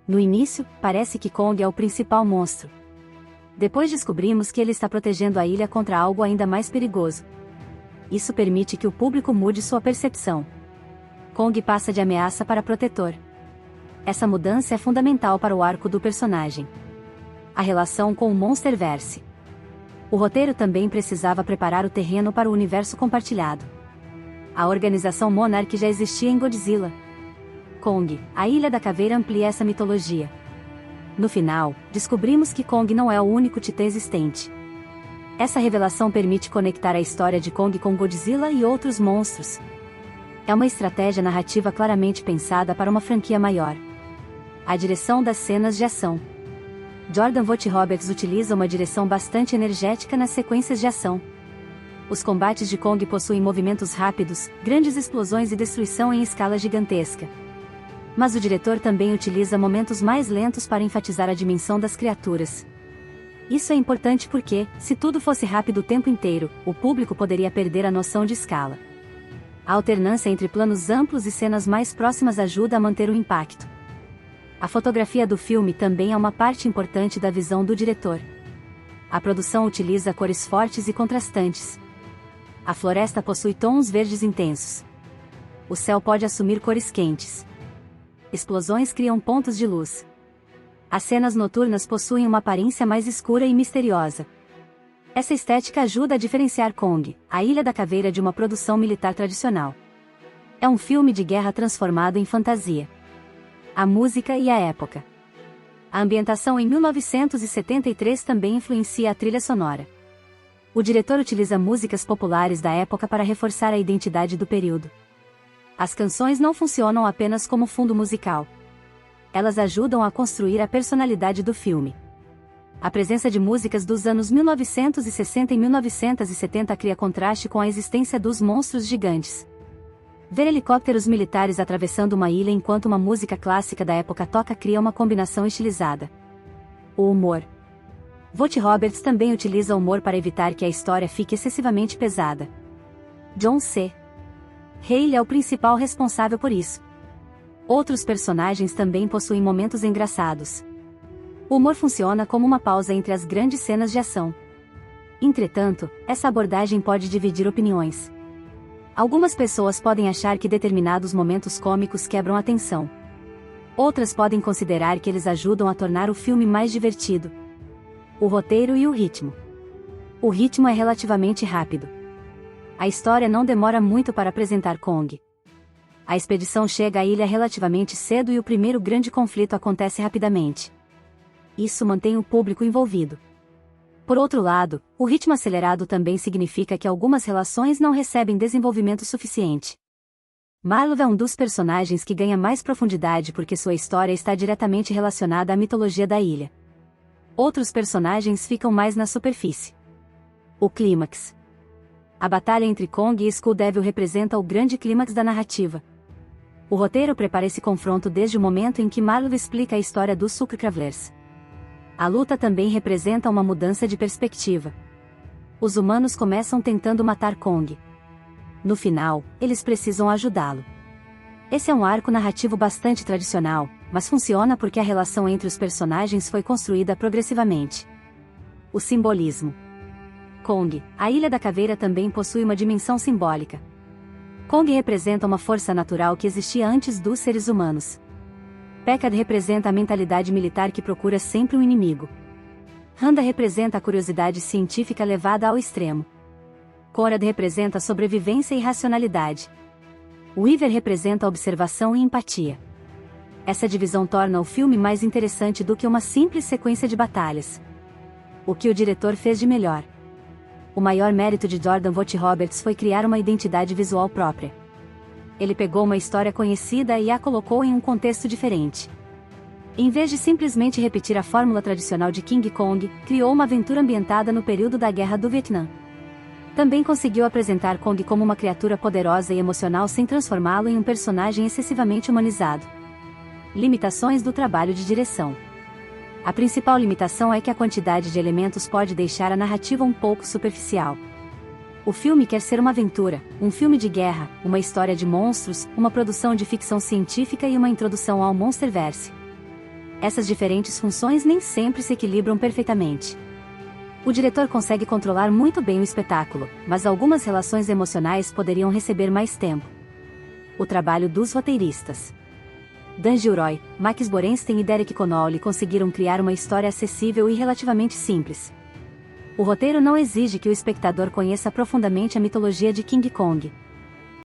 A: No início, parece que Kong é o principal monstro. Depois descobrimos que ele está protegendo a ilha contra algo ainda mais perigoso. Isso permite que o público mude sua percepção. Kong passa de ameaça para protetor. Essa mudança é fundamental para o arco do personagem. A relação com o Monsterverse. O roteiro também precisava preparar o terreno para o universo compartilhado. A organização Monarch já existia em Godzilla. Kong, a Ilha da Caveira amplia essa mitologia. No final, descobrimos que Kong não é o único titã existente. Essa revelação permite conectar a história de Kong com Godzilla e outros monstros. É uma estratégia narrativa claramente pensada para uma franquia maior. A direção das cenas de ação. Jordan Vogt-Roberts utiliza uma direção bastante energética nas sequências de ação. Os combates de Kong possuem movimentos rápidos, grandes explosões e destruição em escala gigantesca. Mas o diretor também utiliza momentos mais lentos para enfatizar a dimensão das criaturas. Isso é importante porque, se tudo fosse rápido o tempo inteiro, o público poderia perder a noção de escala. A alternância entre planos amplos e cenas mais próximas ajuda a manter o impacto. A fotografia do filme também é uma parte importante da visão do diretor. A produção utiliza cores fortes e contrastantes. A floresta possui tons verdes intensos. O céu pode assumir cores quentes. Explosões criam pontos de luz. As cenas noturnas possuem uma aparência mais escura e misteriosa. Essa estética ajuda a diferenciar Kong, a Ilha da Caveira, de uma produção militar tradicional. É um filme de guerra transformado em fantasia. A música e a época. A ambientação em 1973 também influencia a trilha sonora. O diretor utiliza músicas populares da época para reforçar a identidade do período. As canções não funcionam apenas como fundo musical. Elas ajudam a construir a personalidade do filme. A presença de músicas dos anos 1960 e 1970 cria contraste com a existência dos monstros gigantes. Ver helicópteros militares atravessando uma ilha enquanto uma música clássica da época toca cria uma combinação estilizada. O humor. Vogt-Roberts também utiliza o humor para evitar que a história fique excessivamente pesada. John C. Reilly é o principal responsável por isso. Outros personagens também possuem momentos engraçados. O humor funciona como uma pausa entre as grandes cenas de ação. Entretanto, essa abordagem pode dividir opiniões. Algumas pessoas podem achar que determinados momentos cômicos quebram a tensão. Outras podem considerar que eles ajudam a tornar o filme mais divertido. O roteiro e o ritmo. O ritmo é relativamente rápido. A história não demora muito para apresentar Kong. A expedição chega à ilha relativamente cedo e o primeiro grande conflito acontece rapidamente. Isso mantém o público envolvido. Por outro lado, o ritmo acelerado também significa que algumas relações não recebem desenvolvimento suficiente. Marlov é um dos personagens que ganha mais profundidade porque sua história está diretamente relacionada à mitologia da ilha. Outros personagens ficam mais na superfície. O clímax. A batalha entre Kong e Skull Devil representa o grande clímax da narrativa. O roteiro prepara esse confronto desde o momento em que Marlov explica a história dos Sucre-Travelers. A luta também representa uma mudança de perspectiva. Os humanos começam tentando matar Kong. No final, eles precisam ajudá-lo. Esse é um arco narrativo bastante tradicional, mas funciona porque a relação entre os personagens foi construída progressivamente. O simbolismo. Kong, a Ilha da Caveira, também possui uma dimensão simbólica. Kong representa uma força natural que existia antes dos seres humanos. Packard representa a mentalidade militar que procura sempre um inimigo. Randa representa a curiosidade científica levada ao extremo. Korad representa a sobrevivência e racionalidade. Weaver representa a observação e empatia. Essa divisão torna o filme mais interessante do que uma simples sequência de batalhas. O que o diretor fez de melhor? O maior mérito de Jordan Vogt-Roberts foi criar uma identidade visual própria. Ele pegou uma história conhecida e a colocou em um contexto diferente. Em vez de simplesmente repetir a fórmula tradicional de King Kong, criou uma aventura ambientada no período da Guerra do Vietnã. Também conseguiu apresentar Kong como uma criatura poderosa e emocional sem transformá-lo em um personagem excessivamente humanizado. Limitações do trabalho de direção. A principal limitação é que a quantidade de elementos pode deixar a narrativa um pouco superficial. O filme quer ser uma aventura, um filme de guerra, uma história de monstros, uma produção de ficção científica e uma introdução ao Monsterverse. Essas diferentes funções nem sempre se equilibram perfeitamente. O diretor consegue controlar muito bem o espetáculo, mas algumas relações emocionais poderiam receber mais tempo. O trabalho dos roteiristas. Dan Gilroy, Max Borenstein e Derek Connolly conseguiram criar uma história acessível e relativamente simples. O roteiro não exige que o espectador conheça profundamente a mitologia de King Kong.